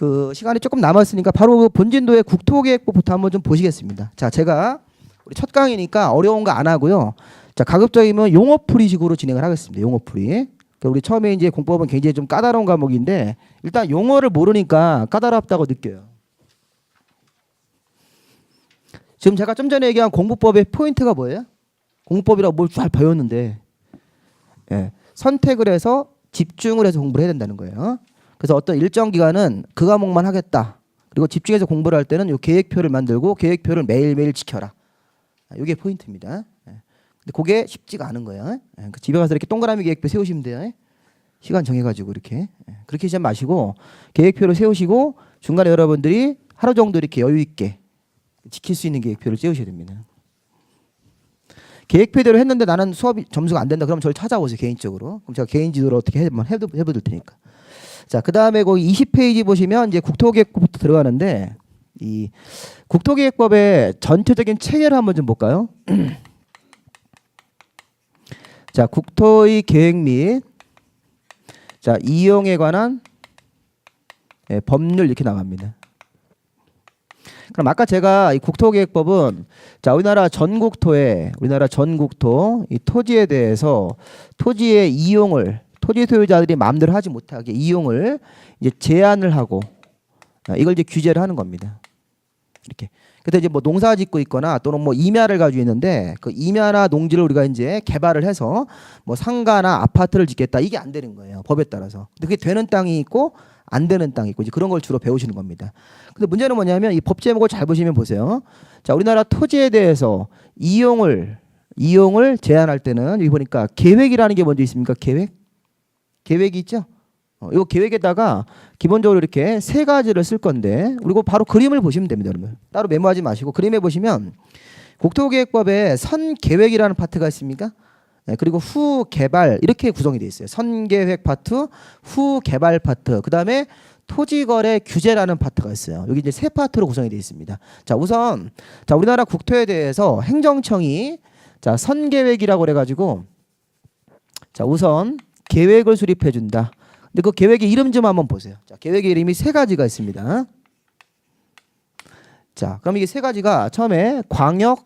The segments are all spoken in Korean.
그 시간이 조금 남았으니까 바로 그 본진도의 국토계획법부터 한번 좀 보시겠습니다. 자, 제가 우리 첫 강의니까 어려운 거 안 하고요. 자, 가급적이면 용어풀이식으로 진행을 하겠습니다. 용어풀이. 그러니까 우리 처음에 이제 공법은 굉장히 좀 까다로운 과목인데 일단 용어를 모르니까 까다롭다고 느껴요. 지금 제가 좀 전에 얘기한 공부법의 포인트가 뭐예요? 공부법이라고 뭘 잘 배웠는데 예, 선택을 해서 집중을 해서 공부를 해야 된다는 거예요. 그래서 어떤 일정 기간은 그 과목만 하겠다. 그리고 집중해서 공부를 할 때는 요 계획표를 만들고 계획표를 매일매일 지켜라. 이게 포인트입니다. 근데 그게 쉽지가 않은 거예요. 집에 가서 이렇게 동그라미 계획표 세우시면 돼요. 시간 정해가지고 이렇게 그렇게 시작 마시고 계획표를 세우시고 중간에 여러분들이 하루 정도 이렇게 여유 있게 지킬 수 있는 계획표를 세우셔야 됩니다. 계획표대로 했는데 나는 수업이 점수가 안 된다. 그러면 저를 찾아오세요 개인적으로. 그럼 제가 개인 지도로 어떻게 해볼 테니까. 자, 그 다음에 거기 20페이지 보시면 이제 국토계획법부터 들어가는데 이 국토계획법의 전체적인 체계를 한번 좀 볼까요? 자, 국토의 계획 및 자, 이용에 관한 법률 이렇게 나갑니다. 그럼 아까 제가 이 국토계획법은 자, 우리나라 전국토 이 토지에 대해서 토지의 이용을 토지 소유자들이 마음대로 하지 못하게 이용을 이제 제한을 하고 이걸 이제 규제를 하는 겁니다. 이렇게. 그때 이제 뭐 농사 짓고 있거나 또는 뭐 임야를 가지고 있는데 그 임야나 농지를 우리가 이제 개발을 해서 뭐 상가나 아파트를 짓겠다 이게 안 되는 거예요. 법에 따라서. 근데 그게 되는 땅이 있고 안 되는 땅이 있고 이제 그런 걸 주로 배우시는 겁니다. 근데 문제는 뭐냐면 이 법 제목을 잘 보시면 보세요. 자, 우리나라 토지에 대해서 이용을 제한할 때는 여기 보니까 계획이라는 게 먼저 있습니까? 계획이 있죠? 이 계획에다가 기본적으로 이렇게 세 가지를 쓸 건데 그리고 바로 그림을 보시면 됩니다. 여러분. 따로 메모하지 마시고 그림에 보시면 국토계획법에 선계획이라는 파트가 있습니까? 네, 그리고 후개발 이렇게 구성이 되어 있어요. 선계획 파트, 후개발 파트, 그 다음에 토지거래 규제라는 파트가 있어요. 여기 이제 세 파트로 구성이 되어 있습니다. 자, 우선 자, 우리나라 국토에 대해서 행정청이 자, 선계획이라고 그래가지고 자, 우선 계획을 수립해 준다. 근데 그 계획의 이름 좀 한번 보세요. 자, 계획의 이름이 세 가지가 있습니다. 자, 그럼 이게 세 가지가 처음에 광역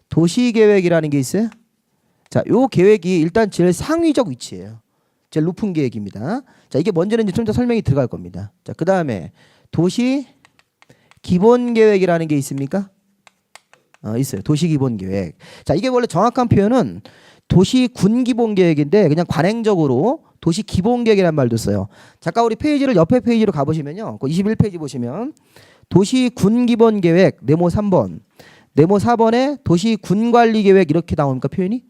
도시계획이라는 게 있어요. 자, 요 계획이 일단 제일 상위적 위치예요. 제일 높은 계획입니다. 자, 이게 뭔지는 좀 더 설명이 들어갈 겁니다. 자, 그 다음에 도시 기본계획이라는 게 있습니까? 있어요. 도시 기본계획. 자, 이게 원래 정확한 표현은 도시 군 기본계획인데 그냥 관행적으로 도시 기본계획이라는 말도 써요. 잠깐 우리 페이지를 옆에 페이지로 가보시면요. 그 21페이지 보시면 도시 군 기본계획 네모 3번, 네모 4번에 도시 군 관리계획 이렇게 나옵니까 표현이?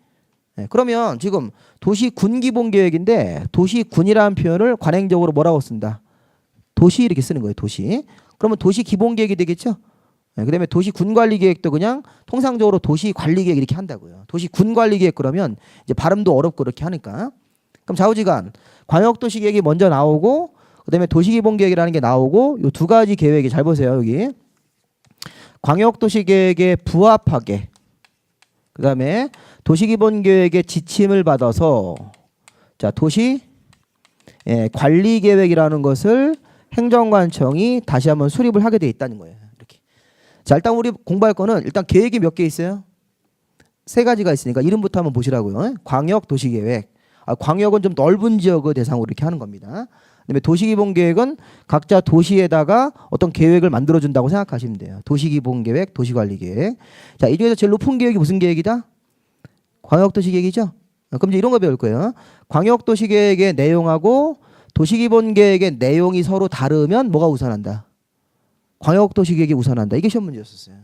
네, 그러면 지금 도시 군 기본계획인데 도시 군이라는 표현을 관행적으로 뭐라고 쓴다? 도시 이렇게 쓰는 거예요. 도시. 그러면 도시 기본계획이 되겠죠? 네, 그다음에 도시 군 관리 계획도 그냥 통상적으로 도시 관리 계획 이렇게 한다고요. 도시 군 관리 계획 그러면 이제 발음도 어렵고 이렇게 하니까. 그럼 좌우지간 광역 도시 계획이 먼저 나오고 그다음에 도시 기본 계획이라는 게 나오고 이 두 가지 계획이 잘 보세요. 여기. 광역 도시 계획에 부합하게 그다음에 도시 기본 계획의 지침을 받아서 자, 도시 관리 계획이라는 것을 행정관청이 다시 한번 수립을 하게 돼 있다는 거예요. 자, 일단 우리 공부할 거는 일단 계획이 몇 개 있어요? 세 가지가 있으니까 이름부터 한번 보시라고요. 광역 도시계획. 광역은 좀 넓은 지역을 대상으로 이렇게 하는 겁니다. 그다음에 도시기본계획은 각자 도시에다가 어떤 계획을 만들어준다고 생각하시면 돼요. 도시기본계획, 도시관리계획. 자, 이 중에서 제일 높은 계획이 무슨 계획이다? 광역도시계획이죠? 그럼 이제 이런 거 배울 거예요. 광역도시계획의 내용하고 도시기본계획의 내용이 서로 다르면 뭐가 우선한다? 광역도시계획이 우선한다. 이게 시험 문제였었어요.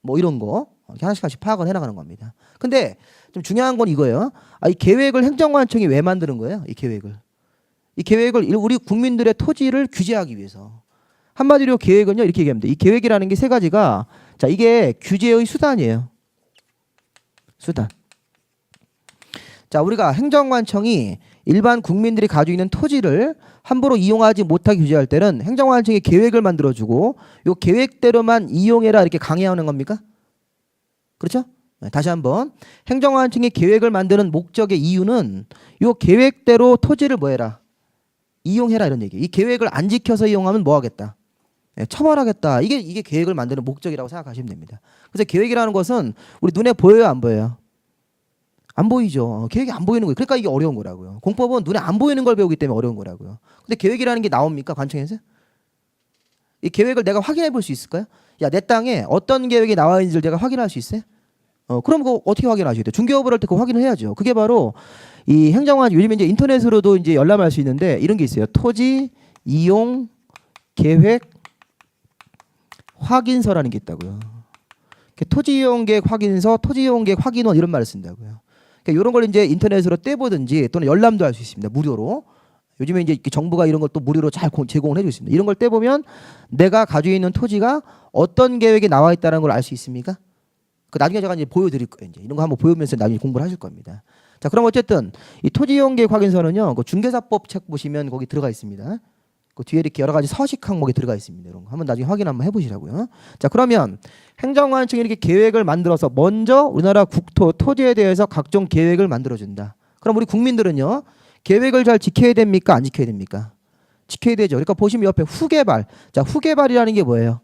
뭐 이런 거 하나씩 파악을 해나가는 겁니다. 근데 좀 중요한 건 이거예요. 이 계획을 행정관청이 왜 만드는 거예요? 이 계획을 우리 국민들의 토지를 규제하기 위해서. 한마디로 계획은요 이렇게 얘기합니다. 이 계획이라는 게 세 가지가 자, 이게 규제의 수단이에요. 수단. 자, 우리가 행정관청이 일반 국민들이 가지고 있는 토지를 함부로 이용하지 못하게 규제할 때는 행정관청이 계획을 만들어주고 이 계획대로만 이용해라 이렇게 강요하는 겁니까? 그렇죠? 다시 한번 행정관청이 계획을 만드는 목적의 이유는 이 계획대로 토지를 뭐 해라? 이용해라 이런 얘기예요. 이 계획을 안 지켜서 이용하면 뭐 하겠다? 예, 처벌하겠다. 이게 계획을 만드는 목적이라고 생각하시면 됩니다. 그래서 계획이라는 것은 우리 눈에 보여요, 안 보여요? 안 보이죠. 계획이 안 보이는 거예요. 그러니까 이게 어려운 거라고요. 공법은 눈에 안 보이는 걸 배우기 때문에 어려운 거라고요. 근데 계획이라는 게 나옵니까? 관청에서? 이 계획을 내가 확인해 볼 수 있을까요? 야, 내 땅에 어떤 계획이 나와 있는지를 내가 확인할 수 있어요? 그럼 그거 어떻게 확인하시겠어요? 중개업을 할 때 그거 확인을 해야죠. 그게 바로 이 행정관 요즘 이제 인터넷으로도 이제 열람할 수 있는데 이런 게 있어요. 토지 이용 계획 확인서라는 게 있다고요. 토지 이용 계획 확인서, 토지 이용 계획 확인원 이런 말을 쓴다고요. 그러니까 이런 걸 이제 인터넷으로 떼보든지 또는 열람도 할 수 있습니다. 무료로. 요즘에 이제 정부가 이런 걸 또 무료로 잘 제공을 해주고 있습니다. 이런 걸 떼보면 내가 가지고 있는 토지가 어떤 계획이 나와 있다는 걸 알 수 있습니까? 그 나중에 제가 이제 보여드릴 거예요. 이제 이런 거 한번 보여면서 나중에 공부를 하실 겁니다. 자, 그럼 어쨌든 이 토지 이용 계획 확인서는요, 그 중개사법 책 보시면 거기 들어가 있습니다. 그 뒤에 이렇게 여러 가지 서식 항목이 들어가 있습니다. 이런 거 한번 나중에 확인 한번 해보시라고요. 자, 그러면 행정관청이 이렇게 계획을 만들어서 먼저 우리나라 국토 토지에 대해서 각종 계획을 만들어준다. 그럼 우리 국민들은요, 계획을 잘 지켜야 됩니까? 안 지켜야 됩니까? 지켜야 되죠. 그러니까 보시면 옆에 후개발. 자, 후개발이라는 게 뭐예요?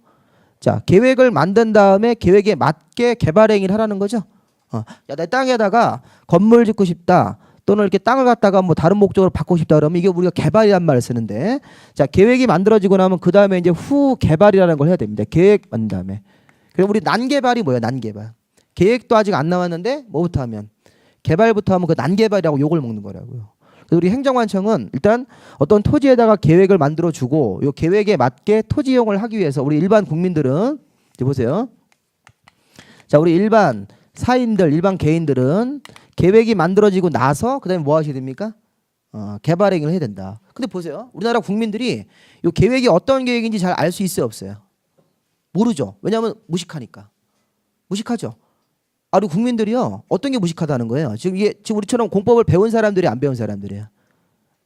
자, 계획을 만든 다음에 계획에 맞게 개발 행위를 하라는 거죠. 야, 내 땅에다가 건물 짓고 싶다. 또는 이렇게 땅을 갖다가 뭐 다른 목적으로 바꾸고 싶다 그러면 이게 우리가 개발이란 말을 쓰는데, 자, 계획이 만들어지고 나면 그 다음에 이제 후 개발이라는 걸 해야 됩니다. 계획 만든 다음에. 그럼 우리 난개발이 뭐예요? 난개발. 계획도 아직 안 나왔는데 뭐부터 하면? 개발부터 하면 그 난개발이라고 욕을 먹는 거라고요. 그래서 우리 행정관청은 일단 어떤 토지에다가 계획을 만들어주고 이 계획에 맞게 토지 이용을 하기 위해서 우리 일반 국민들은 이제 보세요. 자, 우리 일반 사인들, 일반 개인들은 계획이 만들어지고 나서 그다음에 뭐 하셔야 됩니까? 개발 행위를 해야 된다. 근데 보세요. 우리나라 국민들이 이 계획이 어떤 계획인지 잘 알 수 있어요, 없어요? 모르죠. 왜냐하면 무식하니까. 무식하죠. 우리 국민들이요, 어떤 게 무식하다는 거예요? 지금 우리처럼 공법을 배운 사람들이 안 배운 사람들이에요.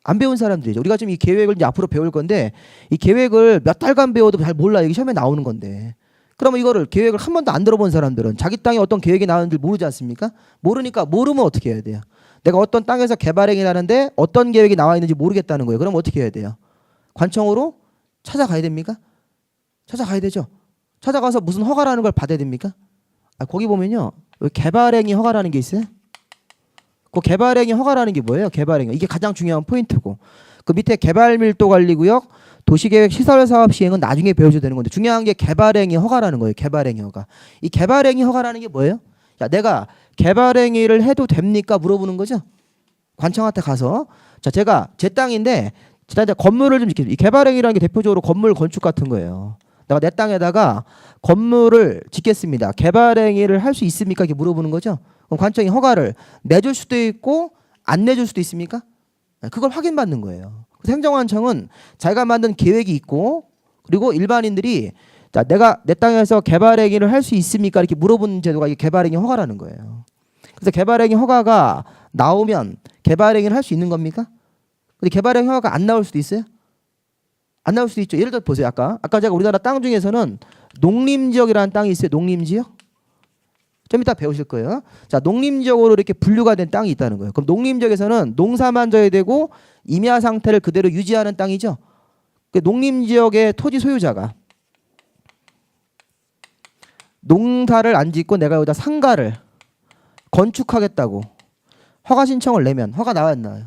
안 배운 사람들이죠. 우리가 지금 이 계획을 이제 앞으로 배울 건데 이 계획을 몇 달간 배워도 잘 몰라. 이게 시험에 나오는 건데. 그러면 이거를 계획을 한 번도 안 들어본 사람들은 자기 땅에 어떤 계획이 나오는지 모르지 않습니까? 모르니까 모르면 어떻게 해야 돼요? 내가 어떤 땅에서 개발 행위를 하는데 어떤 계획이 나와 있는지 모르겠다는 거예요. 그럼 어떻게 해야 돼요? 관청으로 찾아가야 됩니까? 찾아가야 되죠. 찾아가서 무슨 허가라는 걸 받아야 됩니까? 거기 보면요, 개발행위 허가라는 게 있어요. 그 개발행위 허가라는 게 뭐예요? 개발행위. 이게 가장 중요한 포인트고. 그 밑에 개발밀도관리구역, 도시계획 시설사업 시행은 나중에 배우셔도 되는 건데 중요한 게 개발행위 허가라는 거예요. 개발행위 허가. 이 개발행위 허가라는 게 뭐예요? 야, 내가 개발행위를 해도 됩니까? 물어보는 거죠. 관청한테 가서, 자, 제가 제 땅인데 제가 이제 건물을 좀 짓겠습니다. 이 개발행위라는 게 대표적으로 건물 건축 같은 거예요. 내가 내 땅에다가 건물을 짓겠습니다. 개발행위를 할 수 있습니까? 이렇게 물어보는 거죠. 그럼 관청이 허가를 내줄 수도 있고 안 내줄 수도 있습니까? 그걸 확인받는 거예요. 그래서 행정관청은 자기가 만든 계획이 있고 그리고 일반인들이, 자, 내가 내 땅에서 개발행위를 할 수 있습니까? 이렇게 물어보는 제도가 이게 개발행위 허가라는 거예요. 그래서 개발행위 허가가 나오면 개발행위를 할 수 있는 겁니까? 근데 개발행위 허가가 안 나올 수도 있어요? 안 나올 수도 있죠. 예를 들어 보세요. 아까 제가 우리나라 땅 중에서는 농림지역이라는 땅이 있어요. 농림지역. 좀 이따 배우실 거예요. 자, 농림지역으로 이렇게 분류가 된 땅이 있다는 거예요. 그럼 농림지역에서는 농사만 져야 되고 임야 상태를 그대로 유지하는 땅이죠. 그 농림지역의 토지 소유자가 농사를 안 짓고 내가 여기다 상가를 건축하겠다고 허가 신청을 내면 허가 나와야 안 나와요?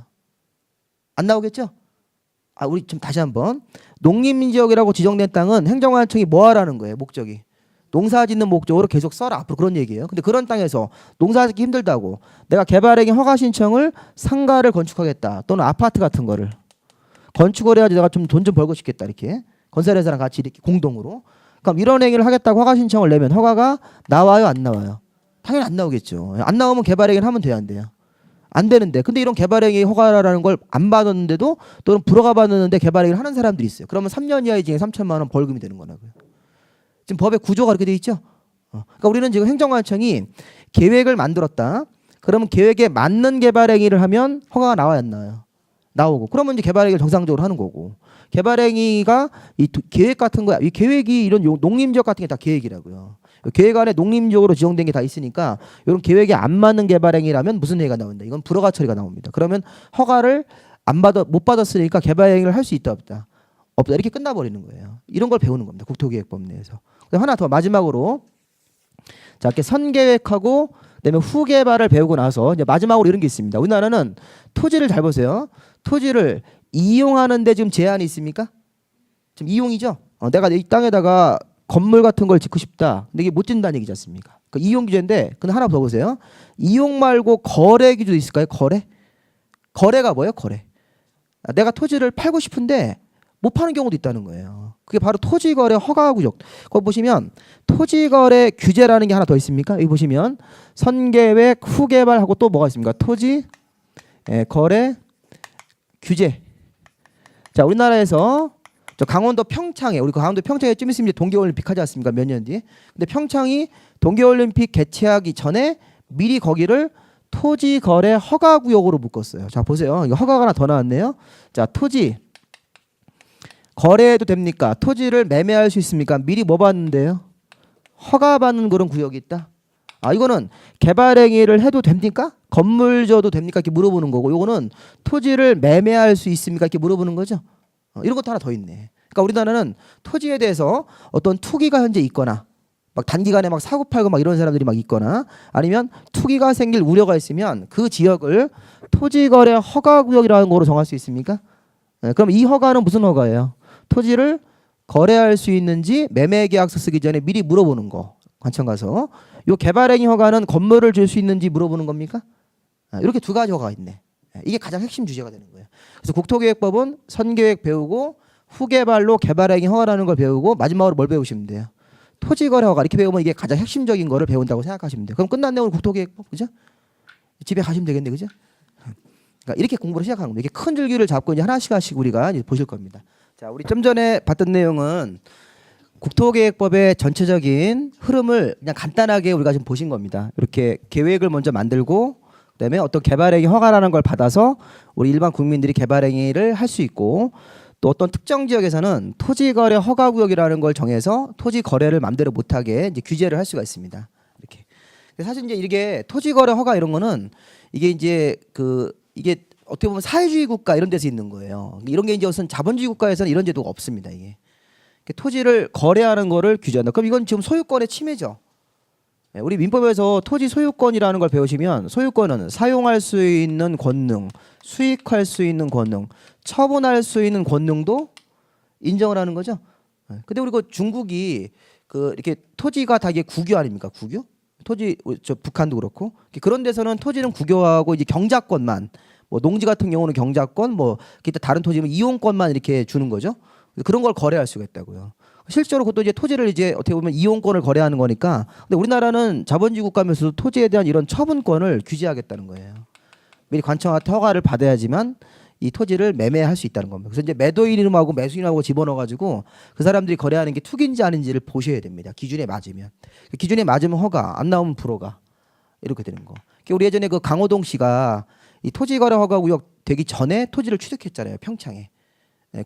안 나오겠죠? 우리 좀 다시 한번. 농림지역이라고 지정된 땅은 행정관청이 뭐 하라는 거예요? 목적이. 농사 짓는 목적으로 계속 써라. 앞으로 그런 얘기예요. 근데 그런 땅에서 농사 짓기 힘들다고 내가 개발행위 허가 신청을 상가를 건축하겠다. 또는 아파트 같은 거를 건축을 해야지 내가 좀 돈 좀 벌고 싶겠다. 이렇게 건설회사랑 같이 이렇게 공동으로. 그럼 이런 행위를 하겠다고 허가 신청을 내면 허가가 나와요? 안 나와요? 당연히 안 나오겠죠. 안 나오면 개발행위를 하면 돼요? 안 돼요? 안 되는데. 근데 이런 개발행위 허가라는 걸 안 받았는데도 또는 불허가 받았는데 개발행위를 하는 사람들이 있어요. 그러면 3년 이하의 징역 3천만 원 벌금이 되는 거라고요. 지금 법의 구조가 그렇게 돼 있죠. 그러니까 우리는 지금 행정관청이 계획을 만들었다. 그러면 계획에 맞는 개발행위를 하면 허가가 나와야 안 나와요? 나오고. 그러면 이제 개발행위를 정상적으로 하는 거고. 개발행위가 이 계획 같은 거야. 이 계획이 이런 농림지역 같은 게 다 계획이라고요. 계획 안에 농림지역으로 지정된 게 다 있으니까 이런 계획에 안 맞는 개발행위라면 무슨 행위가 나온다? 이건 불허가 처리가 나옵니다. 그러면 허가를 못 받았으니까 개발 행위를 할 수 있다 없다. 없다. 이렇게 끝나버리는 거예요. 이런 걸 배우는 겁니다. 국토기획법 내에서. 하나 더 마지막으로 자, 이렇게 선계획하고 그다음에 후개발을 배우고 나서 이제 마지막으로 이런 게 있습니다. 우리나라는 토지를 잘 보세요. 토지를 이용하는데 지금 제한이 있습니까? 지금 이용이죠. 내가 이 땅에다가 건물 같은 걸 짓고 싶다. 근데 이게 못 짓는다는 얘기지 않습니까? 그 이용 규제인데 근데 하나 더 보세요. 이용 말고 거래 규제도 있을까요? 거래? 거래가 뭐예요? 거래. 내가 토지를 팔고 싶은데 못 파는 경우도 있다는 거예요. 그게 바로 토지거래 허가구역. 거기 보시면 토지거래 규제라는 게 하나 더 있습니까? 여기 보시면 선계획 후개발하고 또 뭐가 있습니까? 토지 거래 규제. 자, 우리나라에서 저 강원도 평창에 우리 강원도 평창에 좀 있으면 이제 동계올림픽 하지 않습니까? 몇 년 뒤에. 근데 평창이 동계올림픽 개최하기 전에 미리 거기를 토지거래 허가구역으로 묶었어요. 자, 보세요. 이거 허가가 하나 더 나왔네요. 자, 토지 거래해도 됩니까? 토지를 매매할 수 있습니까? 미리 뭐 받는데요? 허가받는 그런 구역이 있다. 이거는 개발 행위를 해도 됩니까? 건물 져도 됩니까? 이렇게 물어보는 거고, 요거는 토지를 매매할 수 있습니까? 이렇게 물어보는 거죠. 이런 것도 하나 더 있네. 그러니까 우리나라는 토지에 대해서 어떤 투기가 현재 있거나 막 단기간에 막 사고 팔고 막 이런 사람들이 막 있거나 아니면 투기가 생길 우려가 있으면 그 지역을 토지거래 허가구역이라는 거로 정할 수 있습니까? 그럼 이 허가는 무슨 허가예요? 토지를 거래할 수 있는지 매매계약서 쓰기 전에 미리 물어보는 거. 관청 가서. 요 개발행위 허가는 건물을 줄 수 있는지 물어보는 겁니까? 이렇게 두 가지 허가가 있네. 이게 가장 핵심 주제가 되는 거예요. 그래서 국토계획법은 선계획 배우고 후개발로 개발행위 허가라는 걸 배우고 마지막으로 뭘 배우시면 돼요? 토지거래 허가. 이렇게 배우면 이게 가장 핵심적인 거를 배운다고 생각하시면 돼요. 그럼 끝났네 오늘 국토계획법. 그죠? 집에 가시면 되겠네. 그죠? 그러니까 이렇게 공부를 시작하는 거예요. 이게 큰 줄기를 잡고 이제 하나씩 하나씩 우리가 이제 보실 겁니다. 자, 우리 좀 전에 봤던 내용은 국토계획법의 전체적인 흐름을 그냥 간단하게 우리가 지금 보신 겁니다. 이렇게 계획을 먼저 만들고 그다음에 어떤 개발행위 허가라는 걸 받아서 우리 일반 국민들이 개발행위를 할 수 있고 또 어떤 특정 지역에서는 토지거래 허가구역이라는 걸 정해서 토지 거래를 마음대로 못하게 이제 규제를 할 수가 있습니다. 이렇게. 사실 이제 이게 토지거래 허가 이런 거는 이게 이제 이게 어떻게 보면 사회주의 국가 이런 데서 있는 거예요. 이런 게 이제 우선 자본주의 국가에서는 이런 제도가 없습니다. 이게 토지를 거래하는 거를 규제한다. 그럼 이건 지금 소유권의 침해죠. 우리 민법에서 토지 소유권이라는 걸 배우시면 소유권은 사용할 수 있는 권능, 수익할 수 있는 권능, 처분할 수 있는 권능도 인정을 하는 거죠. 근데 우리 중국이 이렇게 토지가 다 이게 국유 아닙니까? 국유? 토지 북한도 그렇고 그런 데서는 토지는 국유하고 이제 경작권만 뭐 농지 같은 경우는 경작권 뭐 기타 다른 토지는 이용권만 이렇게 주는 거죠. 그런 걸 거래할 수가 있다고요. 실제로 그것도 이제 토지를 이제 어떻게 보면 이용권을 거래하는 거니까. 근데 우리나라는 자본주의 국가면서도 토지에 대한 이런 처분권을 규제하겠다는 거예요. 미리 관청한테 허가를 받아야지만 이 토지를 매매할 수 있다는 겁니다. 그래서 이제 매도인 이름하고 매수인 이름하고 집어넣어가지고 그 사람들이 거래하는 게 투기인지 아닌지를 보셔야 됩니다. 기준에 맞으면. 기준에 맞으면 허가, 안 나오면 불허가. 이렇게 되는 거. 우리 예전에 그 강호동 씨가 이 토지거래 허가구역 되기 전에 토지를 취득했잖아요. 평창에.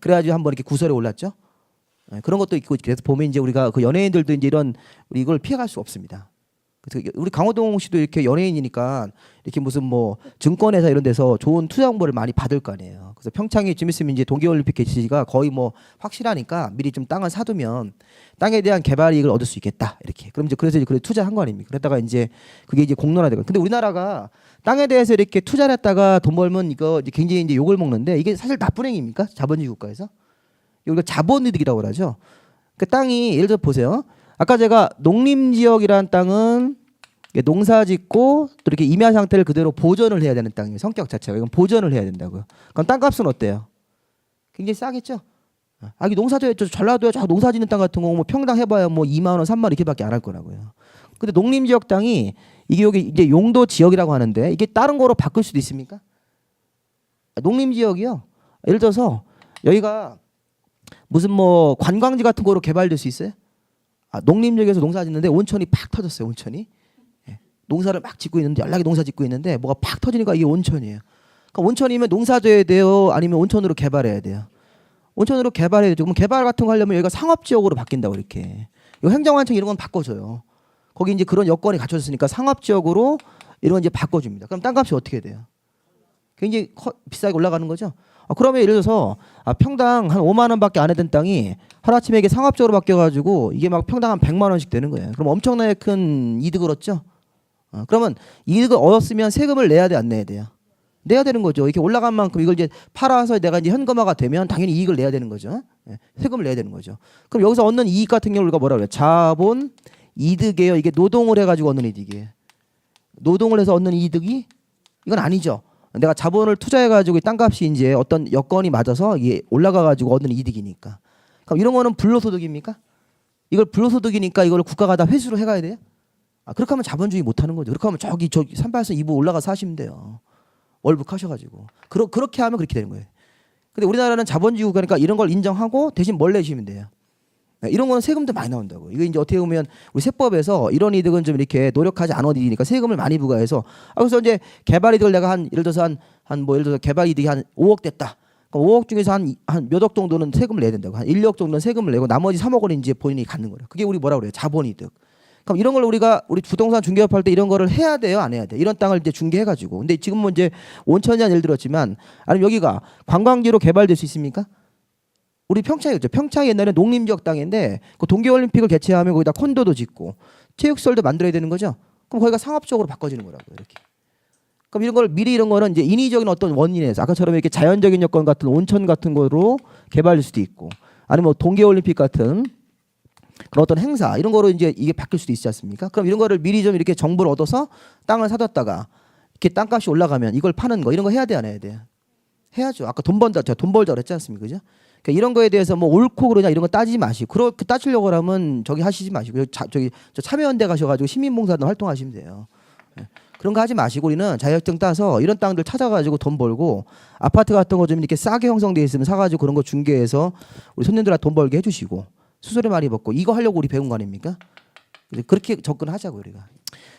그래가지고 한번 이렇게 구설에 올랐죠. 그런 것도 있고 그래서 보면 이제 우리가 그 연예인들도 이제 이걸 피해갈 수 없습니다. 그래서 우리 강호동 씨도 이렇게 연예인이니까 이렇게 무슨 뭐 증권회사 이런 데서 좋은 투자 정보를 많이 받을 거 아니에요. 그래서 평창에 좀 있으면 이제 동계올림픽 개최지가 거의 뭐 확실하니까 미리 좀 땅을 사두면 땅에 대한 개발 이익을 얻을 수 있겠다 이렇게. 그럼 이제 그래서 이제 투자한 거 아닙니까? 그랬다가 이제 그게 이제 공론화되고. 근데 우리나라가 땅에 대해서 이렇게 투자를 했다가 돈 벌면 이거 이제 굉장히 이제 욕을 먹는데 이게 사실 나쁜 행위입니까? 자본주의 국가에서? 이거 자본이득이라고 그러죠. 그 땅이 예를 들어 보세요. 아까 제가 농림지역이라는 땅은 농사짓고 또 이렇게 임야 상태를 그대로 보존을 해야 되는 땅이에요. 성격 자체가. 이건 보존을 해야 된다고요. 그럼 땅값은 어때요? 굉장히 싸겠죠. 이게 농사져야 전라도에 농사짓는 땅 같은 거 뭐 평당 해봐야 뭐 2만 원, 3만 원 이렇게밖에 안 할 거라고요. 근데 농림지역 땅이 이게 여기 이제 용도 지역이라고 하는데 이게 다른 거로 바꿀 수도 있습니까? 농림지역이요. 예를 들어서 여기가 무슨 뭐 관광지 같은 거로 개발될 수 있어요? 농림지역에서 농사 짓는데 온천이 팍 터졌어요. 온천이. 농사를 막 짓고 있는데 연락에 농사 짓고 있는데 뭐가 팍 터지니까 이게 온천이에요. 그러니까 온천이면 농사 져야 돼요? 아니면 온천으로 개발해야 돼요? 온천으로 개발해야 되죠. 그럼 개발 같은 거 하려면 여기가 상업지역으로 바뀐다고 이렇게. 이 행정관청 이런 건 바꿔줘요. 거기 이제 그런 여건이 갖춰졌으니까 상업지역으로 이런 건 이제 바꿔줍니다. 그럼 땅값이 어떻게 돼요? 굉장히 비싸게 올라가는 거죠. 그러면 예를 들어서 평당 한 5만 원밖에 안 되던 땅이 하루아침에 이게 상업적으로 바뀌어가지고 이게 막 평당 한 100만 원씩 되는 거예요. 그럼 엄청나게 큰 이득을 얻죠. 그러면 이득을 얻었으면 세금을 내야 돼, 안 내야 돼요? 내야 되는 거죠. 이렇게 올라간 만큼 이걸 이제 팔아서 내가 이제 현금화가 되면 당연히 이익을 내야 되는 거죠. 세금을 내야 되는 거죠. 그럼 여기서 얻는 이익 같은 경우 우리가 뭐라 그래요? 자본 이득이에요. 이게 노동을 해가지고 얻는 이득이에요. 노동을 해서 얻는 이득이 이건 아니죠. 내가 자본을 투자해가지고 땅값이 이제 어떤 여건이 맞아서 이게 올라가가지고 얻는 이득이니까. 그럼 이런 거는 불로소득입니까? 이걸 불로소득이니까 이걸 국가가 다 회수를 해가야 돼요? 그렇게 하면 자본주의 못하는 거죠. 그렇게 하면 저기 38선 2부 올라가서 하시면 돼요. 월북 하셔가지고. 그렇게 하면 그렇게 되는 거예요. 근데 우리나라는 자본주의 국가니까 이런 걸 인정하고 대신 뭘 내시면 돼요. 이런 거는 세금도 많이 나온다고. 이거 이제 어떻게 보면 우리 세법에서 이런 이득은 좀 이렇게 노력하지 않은 이익이니까 세금을 많이 부과해서 그래서 이제 개발 이득을 내가 예를 들어서 예를 들어서 개발 이득이 한 5억 됐다. 그럼 5억 중에서 한 몇 억 정도는 세금을 내야 된다고. 한 1억 정도는 세금을 내고 나머지 3억 원은 이제 본인이 갖는 거예요. 그게 우리 뭐라 그래요? 자본 이득. 그럼 이런 걸 우리 부동산 중개업할 때 이런 거를 해야 돼요, 안 해야 돼요? 이런 땅을 이제 중개해가지고. 근데 지금 뭐 이제 온천이란 예를 들었지만 아니면 여기가 관광지로 개발될 수 있습니까? 우리 평창이었죠. 평창이 옛날에 농림지역 땅인데 그 동계올림픽을 개최하면 거기다 콘도도 짓고 체육시설도 만들어야 되는 거죠. 그럼 거기가 상업적으로 바꿔지는 거라고요. 이렇게. 그럼 이런 걸 미리 이런 거는 이제 인위적인 어떤 원인에서 아까처럼 이렇게 자연적인 여건 같은 온천 같은 거로 개발될 수도 있고 아니면 뭐 동계올림픽 같은 그런 어떤 행사 이런 거로 이제 이게 바뀔 수도 있지 않습니까? 그럼 이런 거를 미리 좀 이렇게 정보를 얻어서 땅을 사뒀다가 이렇게 땅값이 올라가면 이걸 파는 거 이런 거 해야 돼, 안 해야 돼요? 해야죠. 아까 돈 벌자 그랬지 않습니까? 그죠? 그러니까 이런 거에 대해서 뭐 옳고 그러냐 이런 거 따지지 마시고 그렇게 따지려고 하면 저기 하시지 마시고 저 참여연대 가셔가지고 시민봉사단 활동하시면 돼요. 그런 거 하지 마시고 우리는 자격증 따서 이런 땅들 찾아가지고 돈 벌고 아파트 같은 거 좀 이렇게 싸게 형성돼 있으면 사가지고 그런 거 중개해서 우리 손님들한테 돈 벌게 해주시고 수수료 많이 받고 이거 하려고 우리 배운 거 아닙니까? 그렇게 접근하자고 우리가.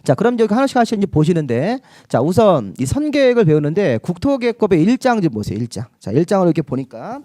자, 그럼 여기 하나씩 이제 보시는데 자 우선 이 선계획을 배우는데 국토계획법의 1장 좀 보세요. 1장. 자 1장을 이렇게 보니까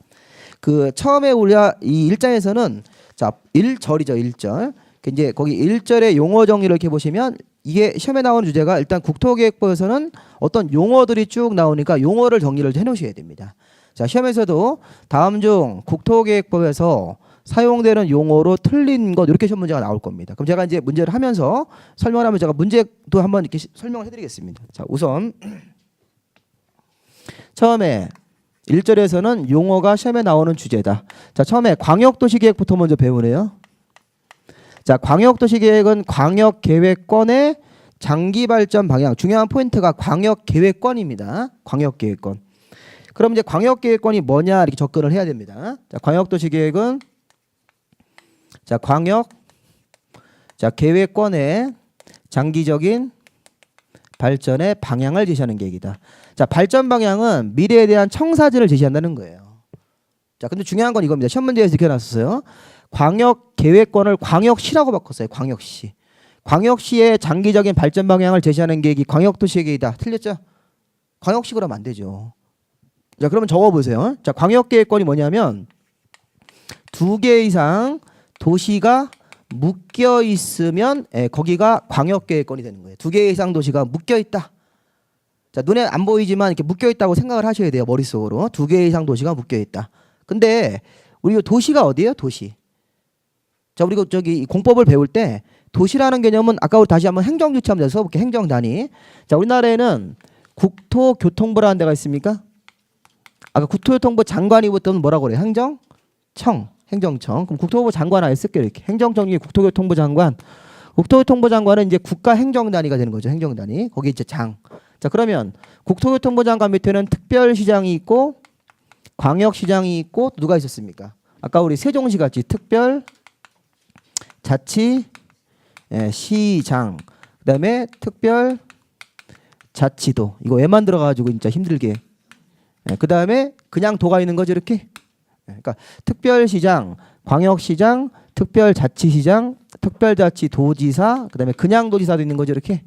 그 처음에 우리가 이 1장에서는 자 1절이죠. 1절. 이제 거기 1절의 용어 정리를 이렇게 보시면 이게 시험에 나오는 주제가 일단 국토계획법에서는 어떤 용어들이 쭉 나오니까 용어를 정리를 해놓으셔야 됩니다. 자 시험에서도 다음 중 국토계획법에서 사용되는 용어로 틀린 것 이렇게 시험 문제가 나올 겁니다. 그럼 제가 이제 문제를 하면서 설명을 하면 제가 문제도 한번 이렇게 설명을 해드리겠습니다. 자 우선 처음에 1절에서는 용어가 시험에 나오는 주제다. 자 처음에 광역도시계획부터 먼저 배우네요. 자 광역도시계획은 광역계획권의 장기발전 방향 중요한 포인트가 광역계획권입니다. 광역계획권. 그럼 이제 광역계획권이 뭐냐 이렇게 접근을 해야 됩니다. 자 광역도시계획은 자 광역 자 계획권의 장기적인 발전의 방향을 제시하는 계획이다. 자 발전 방향은 미래에 대한 청사진을 제시한다는 거예요. 자 근데 중요한 건 이겁니다. 시험 문제에서 이렇게 나왔어요. 광역 계획권을 광역시라고 바꿨어요. 광역시. 광역시의 장기적인 발전 방향을 제시하는 계획이 광역도시 계획이다. 틀렸죠? 광역시 그러면 안 되죠. 자 그러면 적어보세요. 자 광역계획권이 뭐냐면 2개 이상 도시가 묶여 있으면 거기가 광역계획권이 되는 거예요. 2개 이상 도시가 묶여 있다. 자 눈에 안 보이지만 이렇게 묶여 있다고 생각을 하셔야 돼요. 머릿속으로 2개 이상 도시가 묶여 있다. 근데 우리 도시가 어디예요? 도시. 자 우리 저기 공법을 배울 때 도시라는 개념은 아까 우리 다시 한번 행정주체 한번 써볼게요. 행정단위. 자 우리나라에는 국토교통부라는 데가 있습니까? 아까 국토교통부 장관이 붙으면 뭐라고 그래요? 행정청. 행정청. 그럼 국토부 장관 아예 쓸게요. 이렇게. 행정청 중에 국토교통부 장관. 국토교통부 장관은 이제 국가행정단위가 되는 거죠. 행정단위. 거기 이제 장. 자 그러면 국토교통부 장관 밑에는 특별시장이 있고 광역시장이 있고 누가 있었습니까? 아까 우리 세종시 같이 특별자치시장 그다음에 특별자치도 이거 왜 만들어가지고 진짜 힘들게 그다음에 그냥 도가 있는 거죠 이렇게. 그러니까 특별시장, 광역시장, 특별자치시장, 특별자치도지사, 그다음에 그냥 도지사도 있는 거죠 이렇게.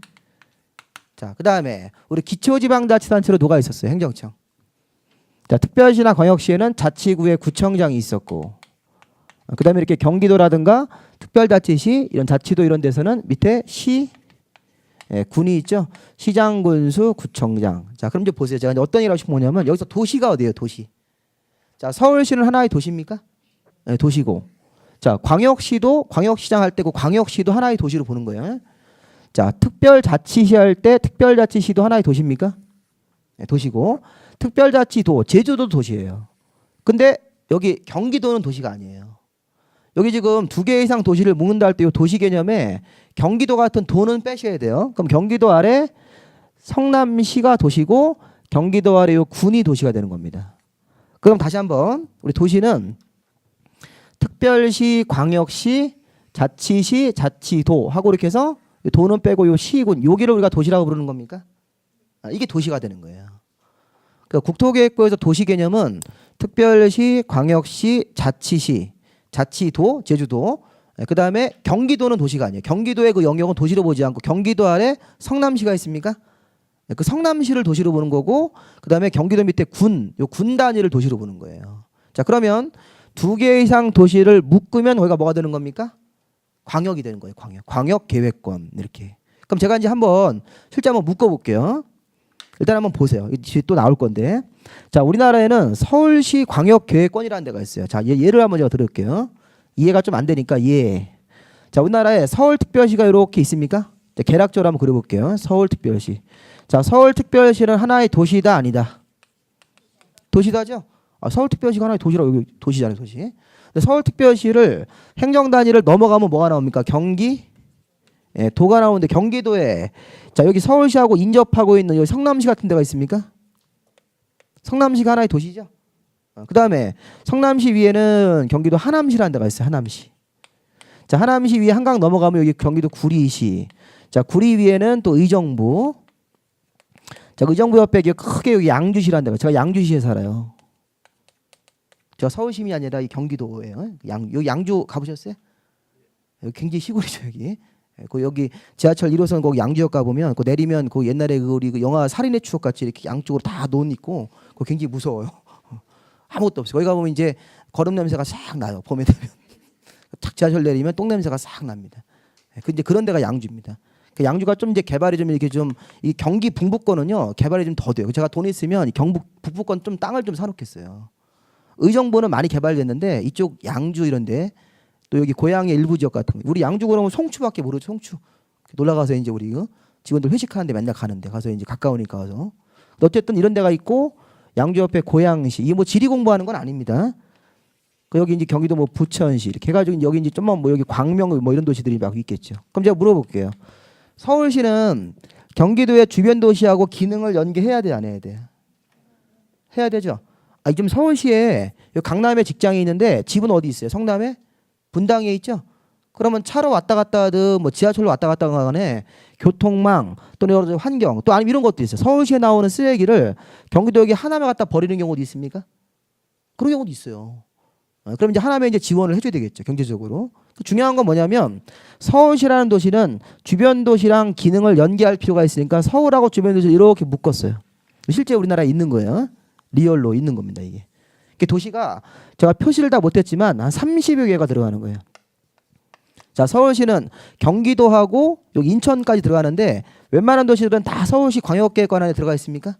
자, 그다음에 우리 기초지방자치단체로 누가 있었어요? 행정청. 자, 특별시나 광역시에는 자치구의 구청장이 있었고, 그다음에 이렇게 경기도라든가 특별자치시 이런 자치도 이런 데서는 밑에 시, 예, 군이 있죠. 시장, 군수, 구청장. 자, 그럼 이제 보세요. 제가 이제 어떤 일을 하고 싶은 거냐면 여기서 도시가 어디예요? 도시. 자, 서울시는 하나의 도시입니까? 예, 도시고. 자, 광역시도 광역시장 할 때고 광역시도 하나의 도시로 보는 거예요. 자, 특별자치시 할 때 특별자치시도 하나의 도시입니까? 예, 도시고. 특별자치도 제주도 도시예요. 근데 여기 경기도는 도시가 아니에요. 여기 지금 두 개 이상 도시를 묶는다 할 때 이 도시 개념에 경기도 같은 도는 빼셔야 돼요. 그럼 경기도 아래 성남시가 도시고 경기도 아래 요 군이 도시가 되는 겁니다. 그럼 다시 한번 우리 도시는 특별시, 광역시, 자치시, 자치도 하고 이렇게 해서 도는 빼고 요 시군 여기를 우리가 도시라고 부르는 겁니까? 이게 도시가 되는 거예요. 그러니까 국토계획부에서 도시 개념은 특별시, 광역시, 자치시, 자치도, 제주도. 그 다음에 경기도는 도시가 아니에요. 경기도의 그 영역은 도시로 보지 않고 경기도 아래 성남시가 있습니까? 그 성남시를 도시로 보는 거고 그 다음에 경기도 밑에 요 군 단위를 도시로 보는 거예요. 자, 그러면 두 개 이상 도시를 묶으면 거기가 뭐가 되는 겁니까? 광역이 되는 거예요. 광역 계획권 이렇게. 그럼 제가 이제 한번 실제 한번 묶어볼게요. 일단 한번 보세요. 뒤에 또 나올 건데. 자, 우리나라에는 서울시 광역계획권이라는 데가 있어요. 자, 예를 한번 제가 들을게요. 이해가 좀 안 되니까 예. 자, 우리나라에 서울특별시가 이렇게 있습니까? 자, 계략적으로 한번 그려볼게요. 서울특별시. 자, 서울특별시는 하나의 도시다 아니다? 도시다죠? 서울특별시가 하나의 도시라고 여기 도시잖아요, 도시. 근데 서울특별시를 행정단위를 넘어가면 뭐가 나옵니까? 경기, 예, 도가 나오는데 경기도에 자 여기 서울시하고 인접하고 있는 여기 성남시 같은 데가 있습니까? 성남시가 하나의 도시죠. 그 다음에 성남시 위에는 경기도 하남시라는 데가 있어요. 하남시. 자, 하남시 위에 한강 넘어가면 여기 경기도 구리시. 자, 구리 위에는 또 의정부. 자, 의정부 옆에 크게 여기 양주시라는 데가. 제가 양주시에 살아요. 제가 서울시민이 아니라 이 경기도예요. 여기 양주 가보셨어요? 여기 굉장히 시골이죠 여기. 그 여기 지하철 1호선 거기 양주역 가보면 그 내리면 그 옛날에 그 우리 그 영화 살인의 추억 같이 이렇게 양쪽으로 다 논 있고 그 굉장히 무서워요. 아무것도 없어요. 거기 가보면 이제 거름 냄새가 싹 나요. 봄에 되면 착 지하철 내리면 똥 냄새가 싹 납니다. 근데 그런 데가 양주입니다. 그 양주가 좀 이제 개발이 좀 이렇게 좀 이 경기 북부권은요 개발이 좀 더 돼요. 제가 돈 있으면 이 경북 북부권 좀 땅을 좀 사놓겠어요. 의정부는 많이 개발됐는데 이쪽 양주 이런데. 또 여기 고향의 일부 지역 같은 거. 우리 양주 그러면 송추밖에 모르죠. 송추. 놀러 가서 이제 우리 직원들 회식하는데 맨날 가는데 가서 이제 가까우니까 가서. 어쨌든 이런 데가 있고 양주 옆에 고양시. 이게 뭐 지리 공부하는 건 아닙니다. 그 여기 이제 경기도 뭐 부천시 이렇게 해가지고 여기 이제 좀만 뭐 여기 광명 뭐 이런 도시들이 막 있겠죠. 그럼 제가 물어볼게요. 서울시는 경기도의 주변 도시하고 기능을 연계해야 돼, 안 해야 돼? 해야 되죠. 지금 서울시에 강남에 직장이 있는데 집은 어디 있어요? 성남에? 분당에 있죠. 그러면 차로 왔다 갔다 하든 뭐 지하철로 왔다 갔다 간에 교통망 또는 여러 가지 환경 또 아니면 이런 것도 있어요. 서울시에 나오는 쓰레기를 경기도 여기 하남에 갖다 버리는 경우도 있습니까? 그런 경우도 있어요. 그럼 이제 하남에 이제 지원을 해줘야 되겠죠. 경제적으로. 중요한 건 뭐냐면 서울시라는 도시는 주변 도시랑 기능을 연계할 필요가 있으니까 서울하고 주변 도시를 이렇게 묶었어요. 실제 우리나라에 있는 거예요. 리얼로 있는 겁니다. 이게. 도시가 제가 표시를 다 못했지만 한 30여 개가 들어가는 거예요. 자, 서울시는 경기도하고 여기 인천까지 들어가는데 웬만한 도시들은 다 서울시 광역계획권 안에 들어가 있습니까?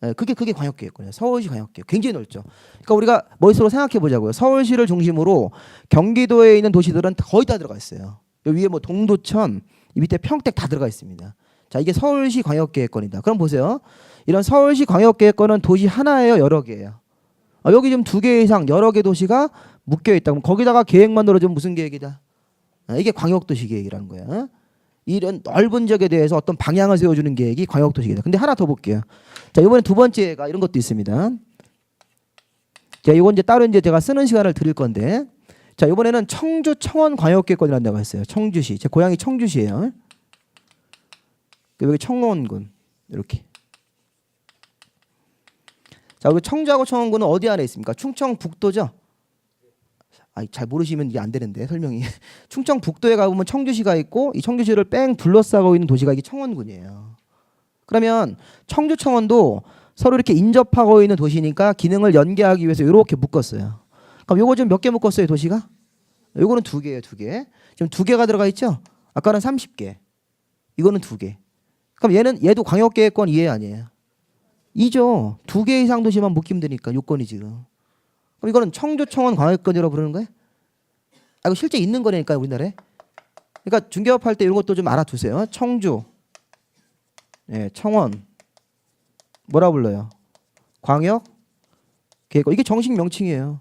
네, 그게 광역계획권이에요. 서울시 광역계획 굉장히 넓죠. 그러니까 우리가 머릿속으로 생각해 보자고요. 서울시를 중심으로 경기도에 있는 도시들은 거의 다 들어가 있어요. 여기 위에 뭐 동두천, 이 밑에 평택 다 들어가 있습니다. 자, 이게 서울시 광역계획권이다. 그럼 보세요. 이런 서울시 광역계획권은 도시 하나예요, 여러 개예요? 여기 좀 2개 이상 여러 개 도시가 묶여 있다. 그럼 거기다가 계획 만들어주면 무슨 계획이다? 이게 광역도시 계획이라는 거야. 이런 넓은 지역에 대해서 어떤 방향을 세워주는 계획이 광역도시계획이다. 근데 하나 더 볼게요. 자, 이번에 두 번째가 이런 것도 있습니다. 자, 이건 이제 따로 이제 제가 쓰는 시간을 드릴 건데, 자, 이번에는 청주 청원 광역계획권이라는 데가 있어요. 청주시. 제 고향이 청주시예요. 여기 청원군 이렇게. 자, 여기 청주하고 청원군은 어디 안에 있습니까? 충청북도죠. 잘 모르시면 이게 안 되는데 설명이. 충청북도에 가보면 청주시가 있고 이 청주시를 뺑 둘러싸고 있는 도시가 이게 청원군이에요. 그러면 청주 청원도 서로 이렇게 인접하고 있는 도시니까 기능을 연계하기 위해서 이렇게 묶었어요. 그럼 요거 지금 몇 개 묶었어요, 도시가? 요거는 2개예요, 2개. 지금 2개가 들어가 있죠? 아까는 30개. 이거는 2개. 그럼 얘도 광역계획권 이해 아니에요? 이죠. 2개 이상 도시만 묶이면 되니까 요건이 지금. 그럼 이거는 청주 청원 광역권이라고 부르는 거예요? 아, 이거 실제 있는 거라니까요, 우리나라에. 그러니까 중개업할 때 이런 것도 좀 알아두세요. 청주, 예, 청원, 뭐라 불러요? 광역 계획권. 이게 정식 명칭이에요.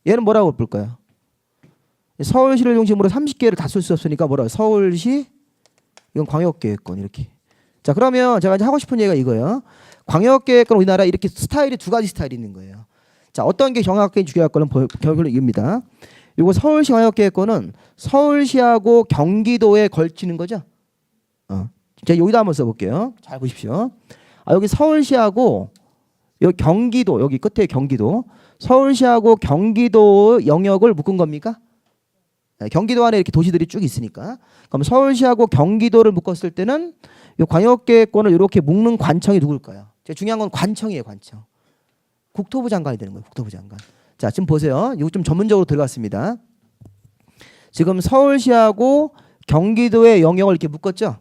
얘는 뭐라고 부를까요? 서울시를 중심으로 30개를 다 쓸 수 없으니까 뭐라고? 서울시, 이건 광역계획권 이렇게. 자, 그러면 제가 이제 하고 싶은 얘기가 이거예요. 광역계획권 우리나라 이렇게 스타일이 2가지 스타일이 있는 거예요. 자, 어떤 게 정확하게 중요할 거는 결국은 이겁니다. 이거 서울시 광역계획권은 서울시하고 경기도에 걸치는 거죠. 제가 여기다 한번 써볼게요. 잘 보십시오. 여기 서울시하고 여기 경기도, 여기 끝에 경기도, 서울시하고 경기도 영역을 묶은 겁니까? 네, 경기도 안에 이렇게 도시들이 쭉 있으니까. 그럼 서울시하고 경기도를 묶었을 때는 이 광역계획권을 이렇게 묶는 관청이 누굴까요? 제가 중요한 건 관청이에요, 관청. 국토부 장관이 되는 거예요, 국토부 장관. 자, 지금 보세요. 이거 좀 전문적으로 들어갔습니다. 지금 서울시하고 경기도의 영역을 이렇게 묶었죠?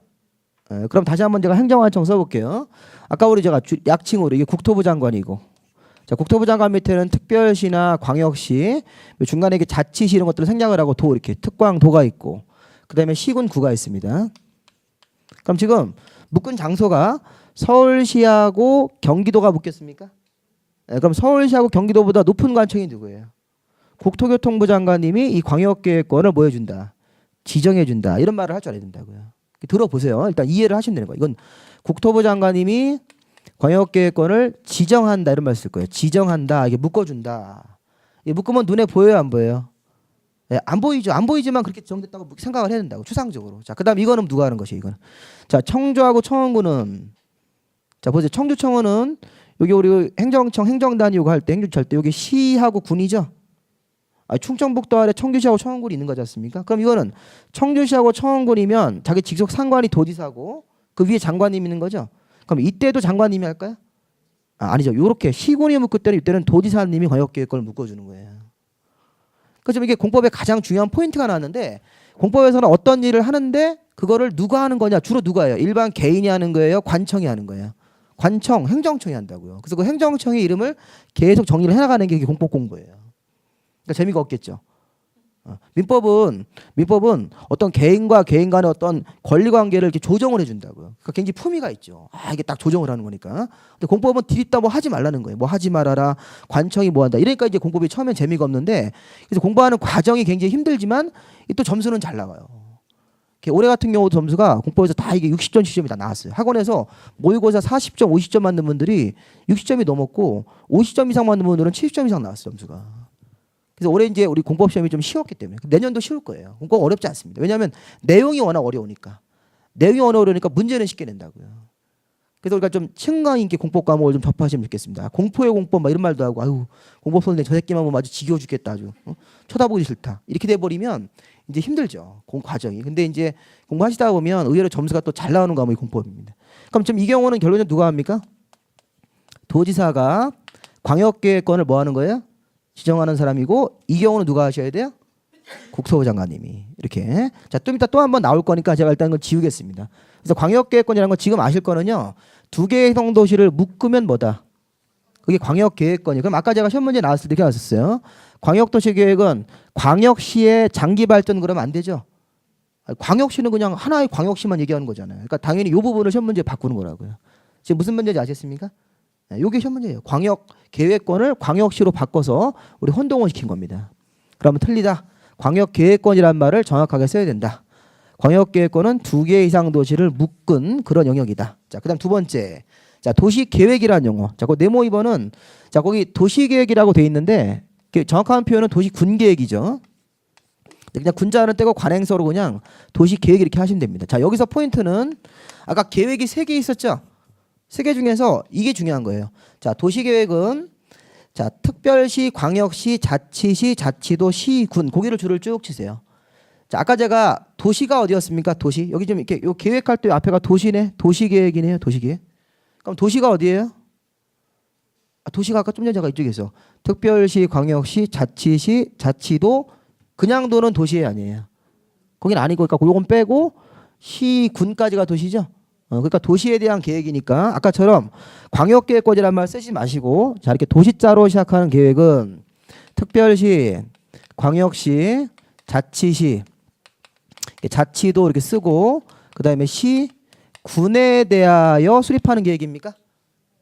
그럼 다시 한번 제가 행정관청 써볼게요. 아까 우리 제가 약칭으로 이게 국토부 장관이고, 자, 국토부 장관 밑에는 특별시나 광역시, 중간에 이게 자치시 이런 것들을 생략을 하고 도 이렇게 특광도가 있고, 그 다음에 시군구가 있습니다. 그럼 지금 묶은 장소가 서울시하고 경기도가 묶였습니까? 그럼 서울시하고 경기도보다 높은 관청이 누구예요? 국토교통부 장관님이 이 광역계획권을 뭐 해준다? 지정해준다. 이런 말을 할 줄 알아야 된다고요. 들어보세요. 일단 이해를 하시면 되는 거예요. 이건 국토부 장관님이 광역계획권을 지정한다 이런 말 쓸 거예요. 지정한다. 이게 묶어준다. 이게 묶으면 눈에 보여요, 안 보여요? 네, 안 보이죠. 안 보이지만 그렇게 지정됐다고 생각을 해야 된다고. 추상적으로. 자, 그다음 이거는 누가 하는 것이에요? 이거는. 자, 청주하고 청원구는, 자, 보세요. 청주청원은 여기 우리 행정청 행정단 요구 할 때 행정처 할 때 여기 시하고 군이죠. 충청북도 아래 청주시하고 청원군이 있는 거지 않습니까? 그럼 이거는 청주시하고 청원군이면 자기 직속 상관이 도지사고 그 위에 장관님이 있는 거죠. 그럼 이때도 장관님이 할까요? 아니죠. 요렇게 시군이 묶을 때는 이때는 도지사님이 광역계획권을 묶어주는 거예요. 그래서 이게 공법의 가장 중요한 포인트가 나왔는데, 공법에서는 어떤 일을 하는데 그거를 누가 하는 거냐? 주로 누가 해요? 일반 개인이 하는 거예요? 관청이 하는 거예요? 관청, 행정청이 한다고요. 그래서 그 행정청의 이름을 계속 정리를 해나가는 게 공법 공부예요. 그러니까 재미가 없겠죠. 민법은 어떤 개인과 개인 간의 어떤 권리관계를 이렇게 조정을 해준다고요. 그러니까 굉장히 품위가 있죠. 이게 딱 조정을 하는 거니까. 근데 공법은 디립다 뭐 하지 말라는 거예요. 뭐 하지 말아라. 관청이 뭐 한다. 이러니까 이제 공법이 처음엔 재미가 없는데, 그래서 공부하는 과정이 굉장히 힘들지만 또 점수는 잘 나와요. 올해 같은 경우도 점수가 공법에서 다 이게 60점, 70점이 다 나왔어요. 학원에서 모의고사 40점, 50점 맞는 분들이 60점이 넘었고 50점 이상 맞는 분들은 70점 이상 나왔어요, 점수가. 그래서 올해 이제 우리 공법 시험이 좀 쉬웠기 때문에 내년도 쉬울 거예요. 공법 어렵지 않습니다. 왜냐하면 내용이 워낙 어려우니까. 내용이 워낙 어려우니까 문제는 쉽게 낸다고요. 그래서 우리가 좀 층강 있게 공법 과목을 좀 접하시면 좋겠습니다. 공포의 공법 막 이런 말도 하고, 아유 공법 선생님 저 새끼만 보면 아주 지겨워 죽겠다, 아주 쳐다보기 싫다. 이렇게 돼버리면 이제 힘들죠, 과정이. 근데 이제 공부하시다 보면 의외로 점수가 또 잘 나오는 과목이 공법입니다. 그럼 지금 이 경우는 결론은 누가 합니까? 도지사가 광역계획권을 뭐 하는 거예요? 지정하는 사람이고, 이 경우는 누가 하셔야 돼요? 국토부 장관님이. 이렇게. 자, 좀 이따 또 한 번 나올 거니까 제가 일단 이걸 지우겠습니다. 그래서 광역계획권이라는 건 지금 아실 거는요, 2개의 행정도시를 묶으면 뭐다? 그게 광역계획권이에요. 그럼 아까 제가 시험 문제 나왔을 때 이렇게 나왔었어요. 광역도시계획은 광역시의 장기발전 그러면 안 되죠. 광역시는 그냥 하나의 광역시만 얘기하는 거잖아요. 그러니까 당연히 이 부분을 시험 문제에 바꾸는 거라고요. 지금 무슨 문제인지 아셨습니까? 이게 시험 문제예요. 광역계획권을 광역시로 바꿔서 우리 혼동을 시킨 겁니다. 그러면 틀리다. 광역계획권이란 말을 정확하게 써야 된다. 광역계획권은 2개 이상 도시를 묶은 그런 영역이다. 자, 그다음 두 번째. 자, 도시계획이라는 용어. 자, 그 네모 2번은 자, 거기 도시계획이라고 돼 있는데 정확한 표현은 도시군계획이죠. 그냥 군자는 떼고 관행서로 그냥 도시계획 이렇게 하시면 됩니다. 자, 여기서 포인트는 아까 계획이 3개 있었죠? 3개 중에서 이게 중요한 거예요. 자, 도시계획은 자, 특별시, 광역시, 자치시, 자치도, 시, 군 고기를 줄을 쭉 치세요. 자, 아까 제가 도시가 어디였습니까? 도시. 여기 좀 이렇게 요 계획할 때 앞에가 도시네. 도시계획이네요. 도시계획. 그럼 도시가 어디예요? 도시가 아까 좀 전에 제가 이쪽에서 특별시, 광역시, 자치시, 자치도, 그냥 도는 도시 아니에요. 거긴 아니고, 그러니까 요건 빼고 시, 군까지가 도시죠. 그러니까 도시에 대한 계획이니까 아까처럼 광역계획권이라는 말 쓰지 마시고 자 이렇게 도시자로 시작하는 계획은 특별시, 광역시, 자치시, 자치도 이렇게 쓰고 그 다음에 시, 군에 대하여 수립하는 계획입니까?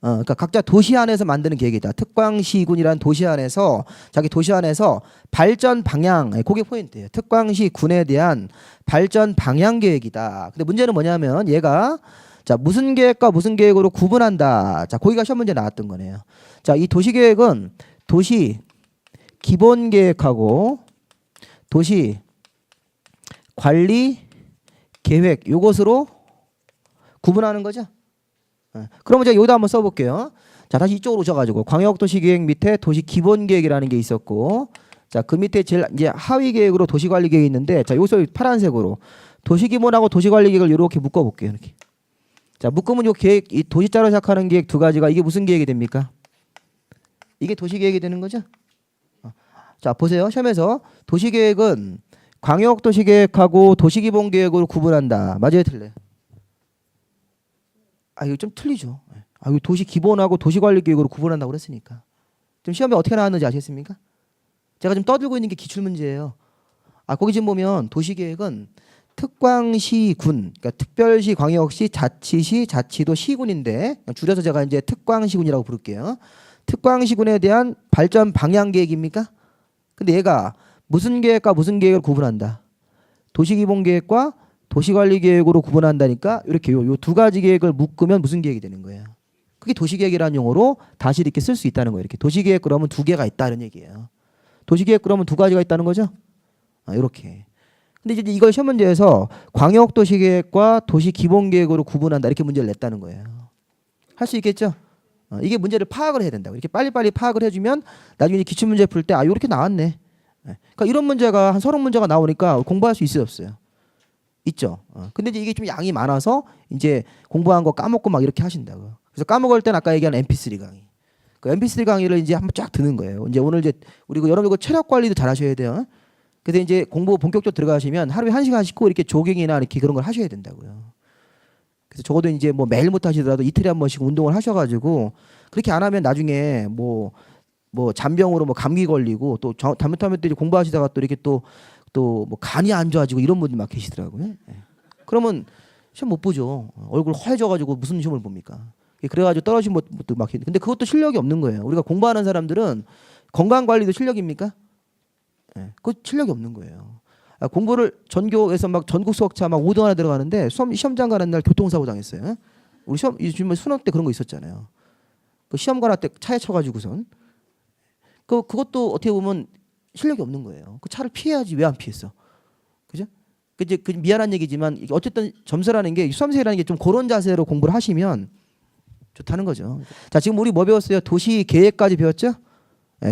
그러니까 각자 도시 안에서 만드는 계획이다. 특광시군이라는 도시 안에서 자기 도시 안에서 발전 방향, 그게 포인트예요. 특광시 군에 대한 발전 방향 계획이다. 근데 문제는 뭐냐면 얘가 자 무슨 계획과 무슨 계획으로 구분한다. 자 거기가 시험 문제 나왔던 거네요. 자 이 도시 계획은 도시 기본 계획하고 도시 관리 계획 요것으로 구분하는 거죠. 그러면 제가 여기다 한번 써볼게요. 자 다시 이쪽으로 오셔가지고 광역도시계획 밑에 도시기본계획이라는 게 있었고 자 그 밑에 제일 이제 하위 계획으로 도시관리계획이 있는데 자 여기서 파란색으로 도시기본하고 도시관리계획을 이렇게 묶어볼게요. 이렇게 자 묶으면 요 계획 이 도시자로 시작하는 계획 두 가지가 이게 무슨 계획이 됩니까? 이게 도시계획이 되는 거죠. 자 보세요. 시험에서 도시계획은 광역도시계획하고 도시기본계획으로 구분한다. 맞아요, 틀려요? 이거 좀 틀리죠. 이거 도시 기본하고 도시관리 계획으로 구분한다고 그랬으니까. 좀 시험에 어떻게 나왔는지 아시겠습니까? 제가 지금 떠들고 있는 게 기출 문제예요. 거기 지금 보면 도시계획은 특광시군, 그러니까 특별시, 광역시, 자치시, 자치도 시군인데 줄여서 제가 이제 특광시군이라고 부를게요. 특광시군에 대한 발전 방향 계획입니까? 근데 얘가 무슨 계획과 무슨 계획을 구분한다. 도시기본계획과 도시관리계획으로 구분한다니까 이렇게 요 두 가지 계획을 묶으면 무슨 계획이 되는 거예요. 그게 도시계획이라는 용어로 다시 이렇게 쓸 수 있다는 거예요. 이렇게 도시계획 그러면 두 개가 있다는 얘기예요. 도시계획 그러면 두 가지가 있다는 거죠. 이렇게. 근데 이제 이걸 시험 문제에서 광역도시계획과 도시기본계획으로 구분한다 이렇게 문제를 냈다는 거예요. 할 수 있겠죠? 이게 문제를 파악을 해야 된다고. 이렇게 빨리빨리 파악을 해주면 나중에 기출문제 풀 때 이렇게 나왔네. 그러니까 이런 문제가 한 30문제가 나오니까 공부할 수 있어요, 없어요? 있죠. 근데 이제 이게 좀 양이 많아서 이제 공부한 거 까먹고 막 이렇게 하신다고요. 그래서 까먹을 땐 아까 얘기한 MP3 강의. 그 MP3 강의를 이제 한번 쫙 듣는 거예요. 이제 오늘 이제 우리 여러분 이거 체력 관리도 잘 하셔야 돼요. 그래서 이제 공부 본격적으로 들어가시면 하루에 1시간씩 꼭 이렇게 조깅이나 이렇게 그런 걸 하셔야 된다고요. 그래서 적어도 이제 뭐 매일 못 하시더라도 이틀에 한 번씩 운동을 하셔가지고 그렇게 안 하면 나중에 뭐 잔병으로 뭐 감기 걸리고 또 잘못하면 또 공부하시다가 또 이렇게 또 뭐 간이 안 좋아지고 이런 분들 막 계시더라고요. 그러면 시험 못 보죠. 얼굴 허해져가지고 무슨 시험을 봅니까? 그래가지고 떨어진 것도 막 근데 그것도 실력이 없는 거예요. 우리가 공부하는 사람들은 건강 관리도 실력입니까? 그거 실력이 없는 거예요. 공부를 전교에서 막 전국 수학차 막 5등 하나 들어가는데 시험장 가는 날 교통사고 당했어요. 우리 요즘 수능 때 그런 거 있었잖아요. 그 시험 가는 때 차에 쳐가지고선 그것도 어떻게 보면 실력이 없는 거예요. 그 차를 피해야지 왜 안 피했어? 그죠? 이제 미안한 얘기지만 어쨌든 점수라는 게 수험생이라는 게 좀 그런 자세로 공부를 하시면 좋다는 거죠. 자 지금 우리 뭐 배웠어요? 도시 계획까지 배웠죠?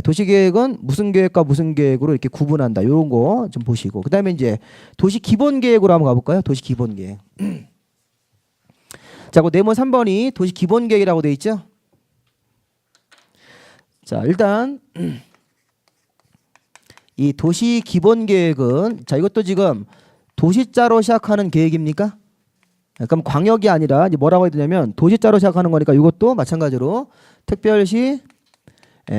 도시 계획은 무슨 계획과 무슨 계획으로 이렇게 구분한다. 이런 거 좀 보시고 그다음에 이제 도시 기본 계획으로 한번 가볼까요? 도시 기본 계획. 자, 그 네모 3번이 도시 기본 계획이라고 돼 있죠? 자 일단 이 도시 기본 계획은 자 이것도 지금 도시자로 시작하는 계획입니까? 그럼 광역이 아니라 이제 뭐라고 해야 되냐면 도시자로 시작하는 거니까 이것도 마찬가지로 특별시,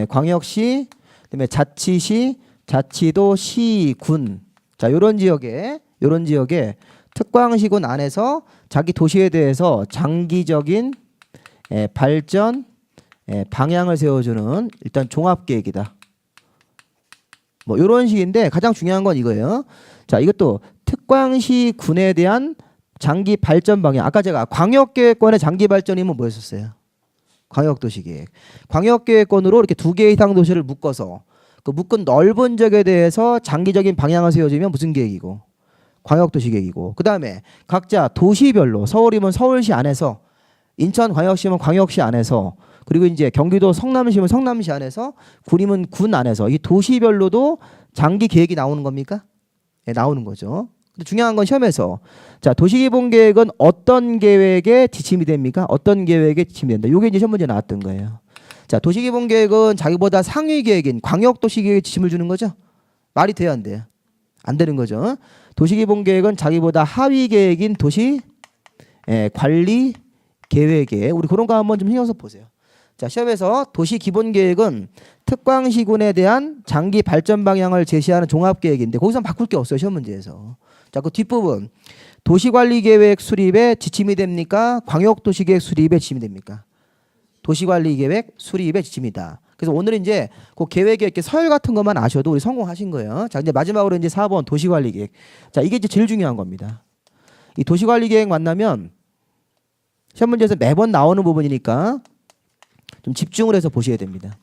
광역시, 그다음에 자치시, 자치도, 시, 군. 자 요런 지역에 특광시군 안에서 자기 도시에 대해서 장기적인 발전 방향을 세워주는 일단 종합계획이다. 뭐 이런 식인데 가장 중요한 건 이거예요. 자 이것도 특광시 군에 대한 장기 발전 방향. 아까 제가 광역계획권의 장기 발전이면 뭐였었어요? 광역도시계획. 광역계획권으로 이렇게 2개 이상 도시를 묶어서 그 묶은 넓은 지역에 대해서 장기적인 방향을 세워주면 무슨 계획이고? 광역도시계획이고. 그 다음에 각자 도시별로 서울이면 서울시 안에서 인천광역시면 광역시 안에서 그리고 이제 경기도 성남시면 성남시 안에서 군이면 군 안에서 이 도시별로도 장기 계획이 나오는 겁니까? 나오는 거죠. 근데 중요한 건 시험에서 자 도시기본계획은 어떤 계획의 지침이 됩니까? 어떤 계획의 지침이 된다. 이게 이제 시험 문제 나왔던 거예요. 자 도시기본계획은 자기보다 상위 계획인 광역도시계획에 지침을 주는 거죠. 말이 돼요, 안 돼요? 안 되는 거죠. 도시기본계획은 자기보다 하위 계획인 도시 관리 계획에 우리 그런 거 한번 좀 신경 써 보세요. 자, 시험에서 도시 기본 계획은 특광 시군에 대한 장기 발전 방향을 제시하는 종합 계획인데 거기서 바꿀 게 없어요. 시험 문제에서. 자, 그 뒷부분 도시 관리 계획 수립에 지침이 됩니까? 광역 도시 계획 수립에 지침이 됩니까? 도시 관리 계획 수립에 지침이다. 그래서 오늘은 이제 그 계획에 이렇게 서열 같은 것만 아셔도 우리 성공하신 거예요. 자, 이제 마지막으로 이제 4번 도시 관리 계획. 자, 이게 이제 제일 중요한 겁니다. 이 도시 관리 계획 만나면 시험 문제에서 매번 나오는 부분이니까 좀 집중을 해서 보셔야 됩니다.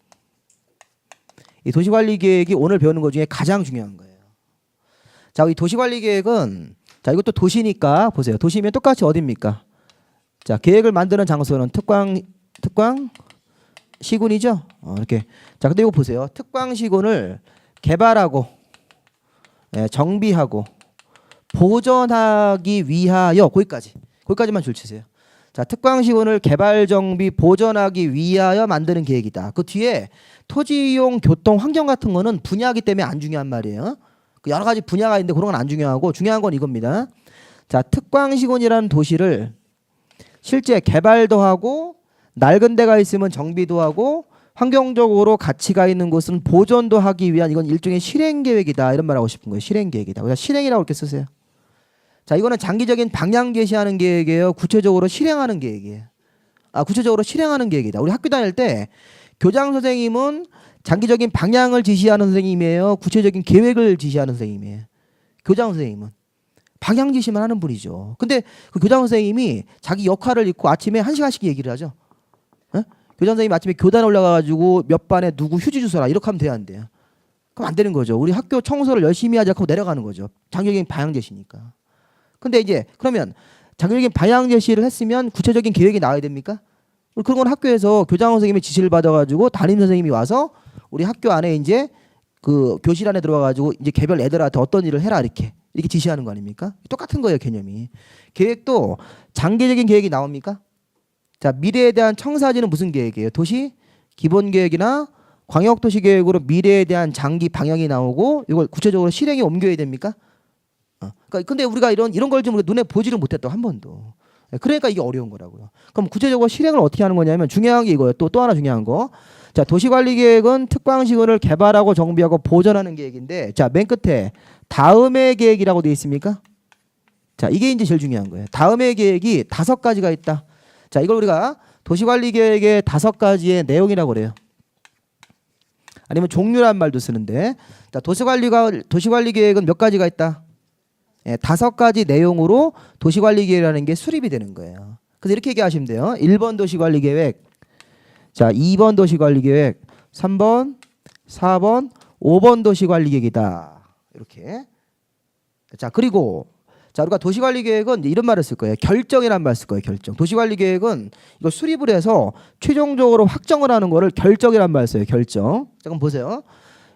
이 도시관리 계획이 오늘 배우는 것 중에 가장 중요한 거예요. 자, 이 도시관리 계획은 자, 이것도 도시니까 보세요. 도시면 똑같이 어디입니까? 자, 계획을 만드는 장소는 특광 시군이죠. 이렇게. 자, 근데 이거 보세요. 특광 시군을 개발하고 정비하고 보존하기 위하여 거기까지만 줄 치세요. 자, 특광시군을 개발 정비 보존하기 위하여 만드는 계획이다. 그 뒤에 토지 이용 교통 환경 같은 거는 분야이기 때문에 안 중요한 말이에요. 그 여러 가지 분야가 있는데 그런 건 안 중요하고 중요한 건 이겁니다. 자, 특광시군이라는 도시를 실제 개발도 하고 낡은 데가 있으면 정비도 하고 환경적으로 가치가 있는 곳은 보존도 하기 위한 이건 일종의 실행 계획이다. 이런 말 하고 싶은 거예요. 실행 계획이다. 우리가 실행이라고 이렇게 쓰세요. 자, 이거는 장기적인 방향 제시하는 계획이에요. 구체적으로 실행하는 계획이에요. 구체적으로 실행하는 계획이다. 우리 학교 다닐 때 교장 선생님은 장기적인 방향을 지시하는 선생님이에요. 구체적인 계획을 지시하는 선생님이에요. 교장 선생님은 방향 지시만 하는 분이죠. 근데 그 교장 선생님이 자기 역할을 잊고 아침에 1시간씩 얘기를 하죠. 교장 선생님이 아침에 교단에 올라가가지고 몇 반에 누구 휴지 주소라 이렇게 하면 돼야 안 돼요. 그럼 안 되는 거죠. 우리 학교 청소를 열심히 하자 하고 내려가는 거죠. 장기적인 방향 제시니까. 근데 이제 그러면 장기적인 방향 제시를 했으면 구체적인 계획이 나와야 됩니까? 그런 건 학교에서 교장 선생님의 지시를 받아가지고 담임 선생님이 와서 우리 학교 안에 이제 그 교실 안에 들어가가지고 이제 개별 애들한테 어떤 일을 해라 이렇게 지시하는 거 아닙니까? 똑같은 거예요, 개념이. 계획도 장기적인 계획이 나옵니까? 자, 미래에 대한 청사진은 무슨 계획이에요? 도시 기본 계획이나 광역 도시 계획으로 미래에 대한 장기 방향이 나오고 이걸 구체적으로 실행에 옮겨야 됩니까? 그러니까 근데 우리가 이런 걸 좀 눈에 보지를 못했다 한 번도. 그러니까 이게 어려운 거라고요. 그럼 구체적으로 실행을 어떻게 하는 거냐면 중요한 게 이거예요. 또 하나 중요한 거. 자, 도시관리계획은 특광시군을 개발하고 정비하고 보존하는 계획인데, 자, 맨 끝에 다음의 계획이라고 되어 있습니까? 자, 이게 이제 제일 중요한 거예요. 다음의 계획이 5가지가 있다. 자, 이걸 우리가 도시관리계획의 5가지의 내용이라고 그래요. 아니면 종류란 말도 쓰는데, 자, 도시관리계획은 몇 가지가 있다? 5가지 내용으로 도시관리계획이라는 게 수립이 되는 거예요. 그래서 이렇게 얘기하시면 돼요. 1번 도시관리계획, 자, 2번 도시관리계획, 3번, 4번, 5번 도시관리계획이다. 이렇게. 자, 그리고 자, 우리가 도시관리계획은 이제 이런 말을 쓸 거예요. 결정이라는 말 쓸 거예요. 결정. 도시관리계획은 이거 수립을 해서 최종적으로 확정을 하는 거를 결정이라는 말 써요. 결정. 잠깐 보세요.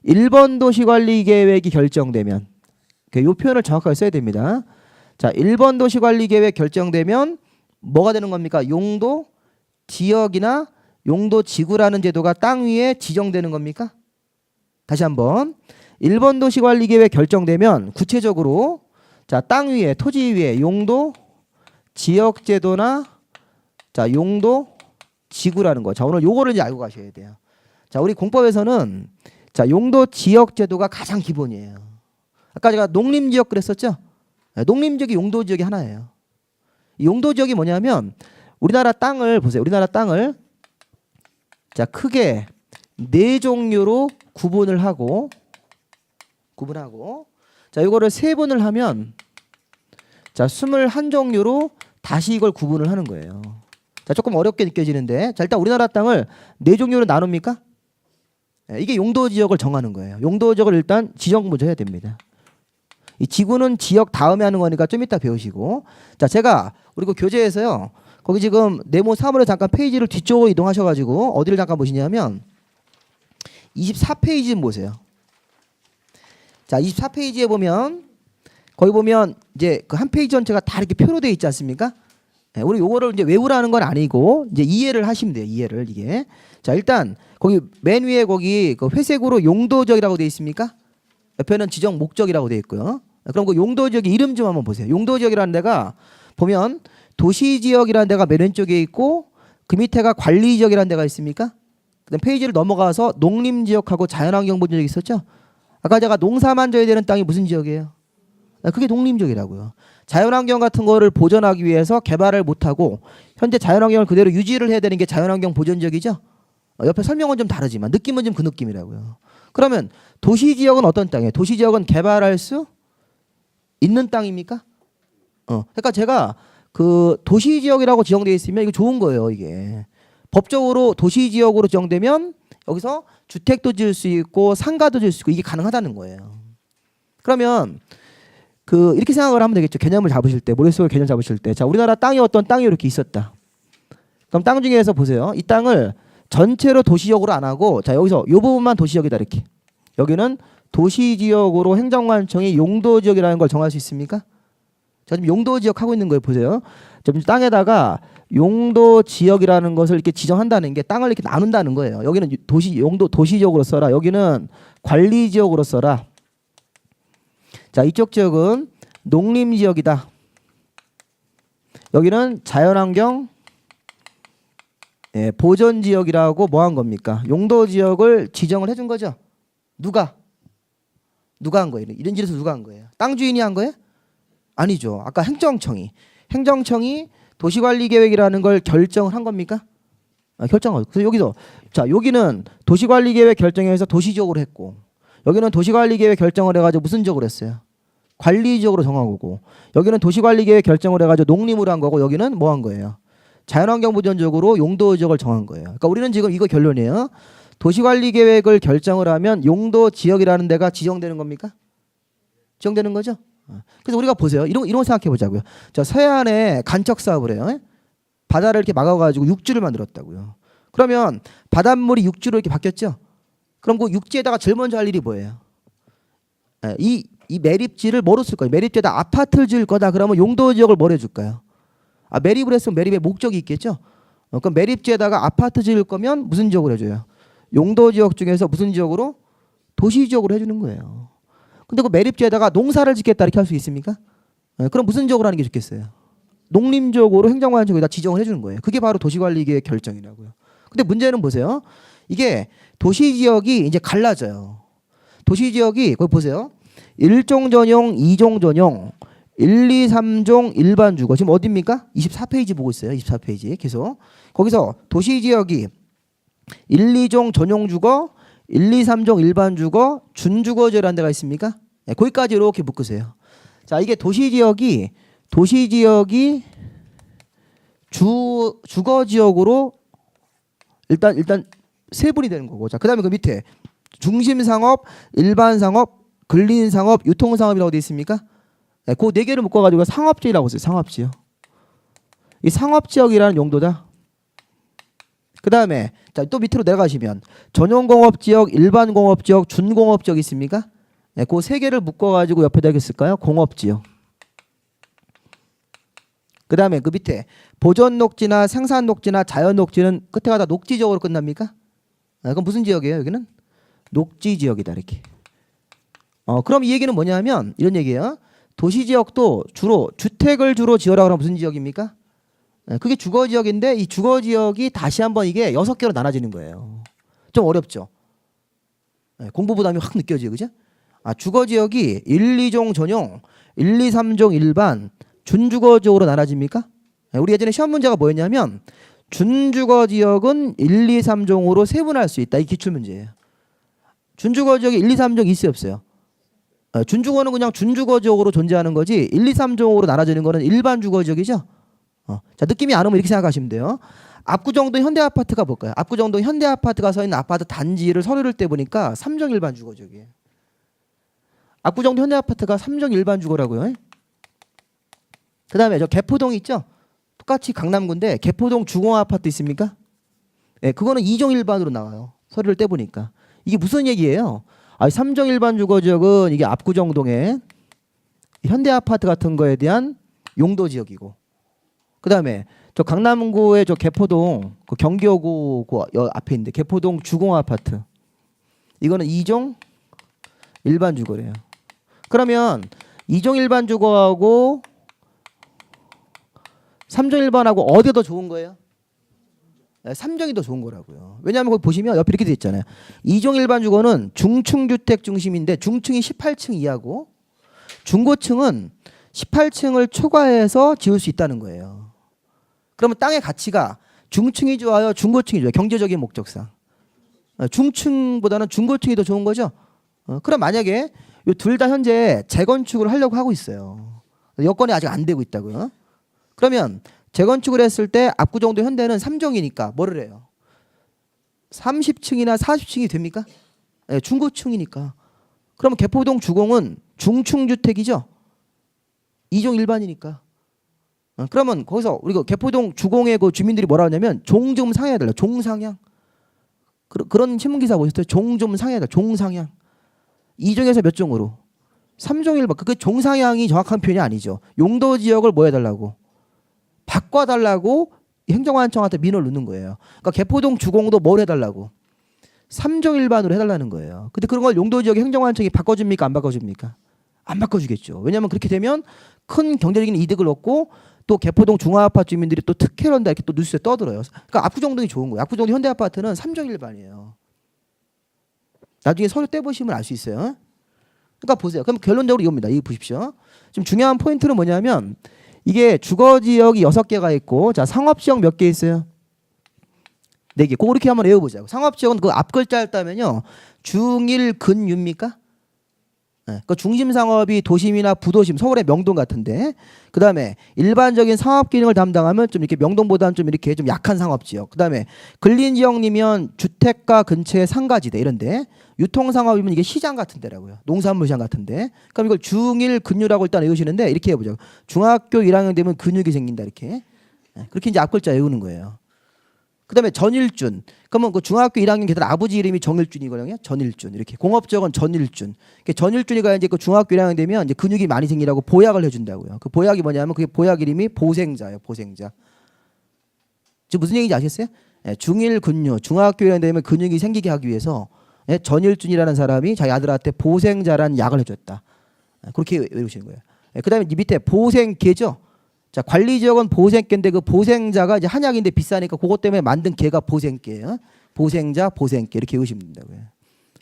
1번 도시관리계획이 결정되면 이 표현을 정확하게 써야 됩니다. 자, 1번 도시관리계획 결정되면 뭐가 되는 겁니까? 용도, 지역이나 용도 지구라는 제도가 땅 위에 지정되는 겁니까? 다시 한번. 1번 도시관리계획 결정되면 구체적으로 자, 땅 위에, 토지 위에 용도, 지역 제도나 자, 용도, 지구라는 거. 자, 오늘 요거를 이제 알고 가셔야 돼요. 자, 우리 공법에서는 자, 용도, 지역 제도가 가장 기본이에요. 아까 제가 농림지역 그랬었죠? 농림지역이 용도지역이 하나예요. 이 용도지역이 뭐냐면 우리나라 땅을 보세요. 우리나라 땅을 자, 크게 4종류로 구분하고 자, 이거를 3분을 하면 자, 21종류로 다시 이걸 구분을 하는 거예요. 자, 조금 어렵게 느껴지는데 자, 일단 우리나라 땅을 4종류로 나눕니까? 이게 용도지역을 정하는 거예요. 용도지역을 일단 지정 먼저 해야 됩니다. 이 지구는 지역 다음에 하는 거니까 좀 이따 배우시고. 자, 제가 우리 그 교재에서요. 거기 지금 네모 3으로 잠깐 페이지를 뒤쪽으로 이동하셔가지고 어디를 잠깐 보시냐면 24페이지 좀 보세요. 자, 24페이지에 보면 거기 보면 이제 그 한 페이지 전체가 다 이렇게 표로 되어 있지 않습니까? 우리 요거를 이제 외우라는 건 아니고 이제 이해를 하시면 돼요. 이해를 이게. 자, 일단 거기 맨 위에 거기 그 회색으로 용도지역이라고 되어 있습니까? 옆에는 지정 목적이라고 되어 있고요. 그럼 그 용도지역의 이름 좀 한번 보세요. 용도지역이라는 데가 보면 도시지역이라는 데가 맨 왼쪽에 있고 그 밑에가 관리지역이라는 데가 있습니까? 그다음 페이지를 넘어가서 농림지역하고 자연환경보전지역이 있었죠. 아까 제가 농사만 져야 되는 땅이 무슨 지역이에요? 그게 농림지역이라고요. 자연환경 같은 거를 보존하기 위해서 개발을 못하고 현재 자연환경을 그대로 유지를 해야 되는 게 자연환경 보전지역이죠. 옆에 설명은 좀 다르지만 느낌은 좀 그 느낌이라고요. 그러면 도시지역은 어떤 땅이에요? 도시지역은 개발할 수 있는 땅입니까? 그러니까 제가 그 도시지역이라고 지정되어 있으면 이거 좋은 거예요. 이게 법적으로 도시지역으로 지정되면 여기서 주택도 지을 수 있고 상가도 지을 수 있고 이게 가능하다는 거예요. 그러면 그 이렇게 생각을 하면 되겠죠. 개념을 잡으실 때, 머릿속에 개념 잡으실 때, 자 우리나라 땅이 어떤 땅이 이렇게 있었다. 그럼 땅 중에서 보세요. 이 땅을 전체로 도시지역으로 안 하고, 자 여기서 이 부분만 도시지역이다 이렇게. 여기는 도시지역으로 행정관청이 용도지역이라는 걸 정할 수 있습니까? 자 지금 용도지역 하고 있는 거예요. 보세요. 지금 땅에다가 용도지역이라는 것을 이렇게 지정한다는 게 땅을 이렇게 나눈다는 거예요. 여기는 도시지역으로 써라. 여기는 관리지역으로 써라. 자 이쪽 지역은 농림지역이다. 여기는 자연환경 보전지역이라고 뭐 한 겁니까? 용도지역을 지정을 해준 거죠. 누가 한 거예요? 이런 짓에서 누가 한 거예요? 땅 주인이 한 거예요? 아니죠. 아까 행정청이 도시관리계획이라는 걸 결정을 한 겁니까? 결정을. 그래서 여기서 자 여기는 도시관리계획 결정해서 도시지역으로 했고 여기는 도시관리계획 결정을 해가지고 무슨 지역으로 했어요? 관리지역으로 정한 거고 여기는 도시관리계획 결정을 해가지고 농림으로 한 거고 여기는 뭐 한 거예요? 자연환경보전지역으로 용도지역을 정한 거예요. 그러니까 우리는 지금 이거 결론이에요. 도시관리계획을 결정을 하면 용도지역이라는 데가 지정되는 겁니까? 지정되는 거죠? 그래서 우리가 보세요. 이런 거 생각해 보자고요. 자 서해안에 간척 사업을 해요. 바다를 이렇게 막아가지고 육지를 만들었다고요. 그러면 바닷물이 육지로 이렇게 바뀌었죠? 그럼 그 육지에다가 제일 먼저 할 일이 뭐예요? 이 매립지를 뭐로 쓸 거예요? 매립지에다 아파트를 지을 거다. 그러면 용도지역을 뭘 해줄까요? 매립을 했으면 매립의 목적이 있겠죠? 그럼 매립지에다가 아파트 지을 거면 무슨 지역으로 해줘요? 용도지역 중에서 무슨 지역으로? 도시지역으로 해주는 거예요. 근데 그 매립지에다가 농사를 짓겠다 이렇게 할 수 있습니까? 그럼 무슨 지역으로 하는 게 좋겠어요? 농림지역으로 행정관청에다 지정을 해주는 거예요. 그게 바로 도시관리계획 결정이라고요. 근데 문제는 보세요. 이게 도시지역이 이제 갈라져요. 도시지역이 거기 보세요. 1종 전용, 2종 전용, 1, 2, 3종 일반 주거. 지금 어디입니까? 24페이지 보고 있어요. 24페이지 계속. 거기서 도시지역이 1, 2종 전용 주거, 1, 2, 3종 일반 주거, 준주거지라는 데가 있습니까? 거기까지 이렇게 묶으세요. 자, 이게 도시지역이 주거지역으로 일단 세분이 되는 거고. 자, 그다음에 그 밑에 중심상업, 일반상업, 근린상업, 유통상업이라고 되어 있습니까? 그 네 개를 묶어가지고 상업지역이라고 써요. 상업지역. 이 상업지역이라는 용도다. 그 다음에 또 밑으로 내려가시면 전용공업지역, 일반공업지역, 준공업지역 있습니까? 그 세 개를 묶어가지고 옆에다 있을까요? 공업지역. 그 다음에 그 밑에 보존녹지나 생산녹지나 자연녹지는 끝에가 다 녹지지역으로 끝납니까? 그럼 무슨 지역이에요? 여기는 녹지지역이다 이렇게. 그럼 이 얘기는 뭐냐면 이런 얘기예요. 도시지역도 주로 주택을 주로 지어라 그러면 무슨 지역입니까? 그게 주거지역인데 이 주거지역이 다시 한번 이게 6개로 나눠지는 거예요. 좀 어렵죠? 공부 부담이 확 느껴져요. 그죠? 주거지역이 1, 2종 전용, 1, 2, 3종 일반, 준주거지역으로 나눠집니까? 우리 예전에 시험 문제가 뭐였냐면 준주거지역은 1, 2, 3종으로 세분할 수 있다. 이 기출문제예요. 준주거지역이 1, 2, 3종 있어요 없어요? 준주거는 그냥 준주거지역으로 존재하는 거지 1, 2, 3종으로 나눠지는 거는 일반 주거지역이죠. 자 느낌이 안 오면 이렇게 생각하시면 돼요. 압구정동 현대아파트가 뭘까요? 압구정동 현대아파트가 서 있는 아파트 단지를 서류를 떼 보니까 3종 일반 주거지역이에요. 압구정동 현대아파트가 3종 일반 주거라고요. 그 다음에 저 개포동 있죠? 똑같이 강남구인데 개포동 주공아파트 있습니까? 그거는 2종 일반으로 나와요. 서류를 떼 보니까. 이게 무슨 얘기예요? 3종 일반 주거지역은 이게 압구정동의 현대아파트 같은 거에 대한 용도지역이고 그 다음에 저 강남구의 저 개포동 그 경기여고 그 앞에 있는데 개포동 주공아파트 이거는 2종 일반 주거래요. 그러면 2종 일반 주거하고 3종 일반하고 어디가 더 좋은 거예요? 3종이 더 좋은 거라고요. 왜냐하면 거기 보시면 옆에 이렇게 돼 있잖아요. 2종 일반 주거는 중층주택 중심인데 중층이 18층 이하고 중고층은 18층을 초과해서 지을 수 있다는 거예요. 그러면 땅의 가치가 중층이 좋아요? 중고층이 좋아요? 경제적인 목적상. 중층보다는 중고층이 더 좋은 거죠. 그럼 만약에 이 둘 다 현재 재건축을 하려고 하고 있어요. 여건이 아직 안 되고 있다고요. 그러면 재건축을 했을 때 압구정도 현대는 3종이니까 뭐를 해요? 30층이나 40층이 됩니까? 네, 중고층이니까. 그러면 개포동 주공은 중층주택이죠. 2종 일반이니까. 그러면 거기서 우리가 개포동 주공의 그 주민들이 뭐라 하냐면 종 좀 상해달라. 종상향. 그런 신문기사 보셨어요? 종 좀 상해달라. 종상향. 2종에서 몇 종으로? 3종 일반. 그 종상향이 정확한 표현이 아니죠. 용도 지역을 뭐 해달라고? 바꿔달라고 행정관청한테 민원을 넣는 거예요. 그러니까 개포동 주공도 뭘 해달라고? 3종 일반으로 해달라는 거예요. 근데 그런 걸 용도 지역의 행정관청이 바꿔줍니까? 안 바꿔줍니까? 안 바꿔주겠죠. 왜냐하면 그렇게 되면 큰 경제적인 이득을 얻고 또 개포동 중화아파트 주민들이 또 특혜를 한다 이렇게 또 뉴스에 떠들어요. 그러니까 압구정동이 좋은 거예요. 압구정동 현대아파트는 3종 일반이에요. 나중에 서류 떼보시면 알 수 있어요. 그러니까 보세요. 그럼 결론적으로 이겁니다. 이거 보십시오. 지금 중요한 포인트는 뭐냐면 이게 주거지역이 6개가 있고 자 상업지역 몇 개 있어요? 4개. 그거 이렇게 한번 외워보자고. 상업지역은 그 앞글자를 따면요. 중일 근유입니까? 네. 그 중심 상업이 도심이나 부도심, 서울의 명동 같은데, 그 다음에 일반적인 상업 기능을 담당하면 좀 이렇게 명동보다는 좀 이렇게 좀 약한 상업지역. 그 다음에 근린지역이면 주택가 근처의 상가지대 이런데, 유통상업이면 이게 시장 같은 데라고요. 농산물 시장 같은데. 그럼 이걸 중일 근유라고 일단 외우시는데 이렇게 해보죠. 중학교 1학년 되면 근육이 생긴다 이렇게. 네. 그렇게 이제 앞글자 외우는 거예요. 그 다음에 전일준. 그러면 그 중학교 1학년 걔들 아버지 이름이 정일준이거든요. 전일준. 이렇게. 공업적은 전일준. 전일준이가 이제 그 중학교 1학년 되면 이제 근육이 많이 생기라고 보약을 해준다고요. 그 보약이 뭐냐면 그게 보약 이름이 보생자예요. 보생자. 지금 무슨 얘기인지 아시겠어요? 예, 중일 근육. 중학교 1학년 되면 근육이 생기게 하기 위해서 예, 전일준이라는 사람이 자기 아들한테 보생자라는 약을 해줬다. 예, 그렇게 외우시는 거예요. 예, 그 다음에 밑에 보생계죠. 자, 관리지역은 보생계인데 그 보생자가 이제 한약인데 비싸니까 그것 때문에 만든 개가 보생계예요. 보생자, 보생계 이렇게 외우시면 된다고요.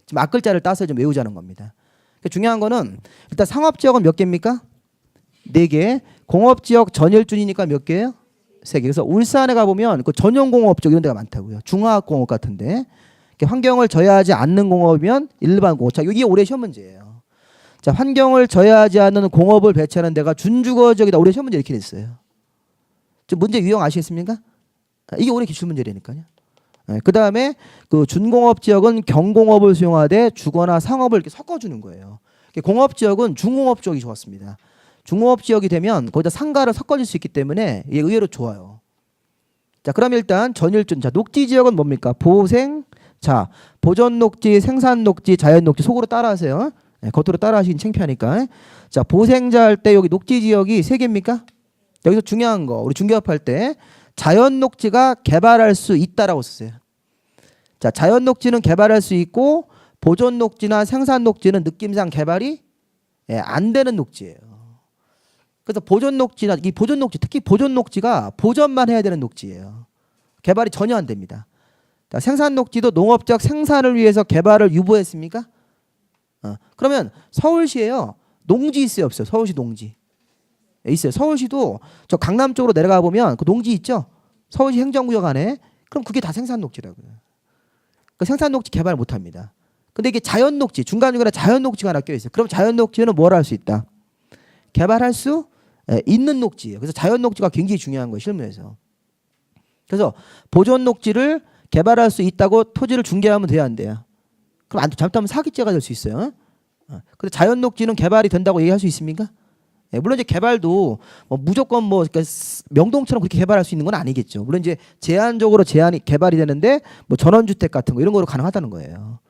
지금 앞글자를 따서 좀 외우자는 겁니다. 그러니까 중요한 거는 일단 상업지역은 몇 개입니까? 4개. 공업지역 전일준이니까 몇 개예요? 3개. 그래서 울산에 가보면 그 전용공업적 이런 데가 많다고요. 중화학공업 같은데 환경을 저해하지 않는 공업이면 일반 공업. 자, 이게 올해 시험 문제예요. 자, 환경을 저해하지 않는 공업을 배치하는 데가 준주거지역이다. 올해 시험 문제 이렇게 냈어요. 지금 문제 유형 아시겠습니까? 이게 올해 기출 문제라니까요. 네, 그 다음에 그 준공업 지역은 경공업을 수용하되 주거나 상업을 이렇게 섞어주는 거예요. 공업 지역은 중공업 지역이 좋았습니다. 중공업 지역이 되면 거기다 상가를 섞어줄 수 있기 때문에 이게 의외로 좋아요. 자, 그럼 일단 전일준. 자, 녹지 지역은 뭡니까? 보생. 자, 보존 녹지, 생산 녹지, 자연 녹지 속으로 따라하세요. 네, 겉으로 따라하시긴 창피하니까. 자, 보생자 할 때 여기 녹지 지역이 3개입니까? 여기서 중요한 거 우리 중개업 할 때 자연 녹지가 개발할 수 있다라고 썼어요. 자, 자연 녹지는 개발할 수 있고 보존 녹지나 생산 녹지는 느낌상 개발이 안 되는 녹지예요. 그래서 보존 녹지나 이 보존 녹지 특히 보존 녹지가 보존만 해야 되는 녹지예요. 개발이 전혀 안 됩니다. 자, 생산 녹지도 농업적 생산을 위해서 개발을 유보했습니까? 그러면 서울시에요. 농지 있어요, 없어요? 서울시 농지. 있어요. 서울시도 저 강남 쪽으로 내려가 보면 그 농지 있죠? 서울시 행정구역 안에. 그럼 그게 다 생산 녹지라고요. 그 생산 녹지 개발 못 합니다. 근데 이게 자연 녹지, 중간중간에 자연 녹지가 하나 껴 있어요. 그럼 자연 녹지는 뭘 할 수 있다? 개발할 수 있는 녹지예요. 그래서 자연 녹지가 굉장히 중요한 거예요, 실무에서. 그래서 보존 녹지를 개발할 수 있다고 토지를 중개하면 돼야 안 돼요? 그럼 잘못하면 사기죄가 될 수 있어요. 근데 자연 녹지는 개발이 된다고 얘기할 수 있습니까? 물론 이제 개발도 뭐 무조건 뭐 그러니까 명동처럼 그렇게 개발할 수 있는 건 아니겠죠. 물론 이제 제한적으로 제한이 개발이 되는데 뭐 전원주택 같은 거 이런 거로 가능하다는 거예요.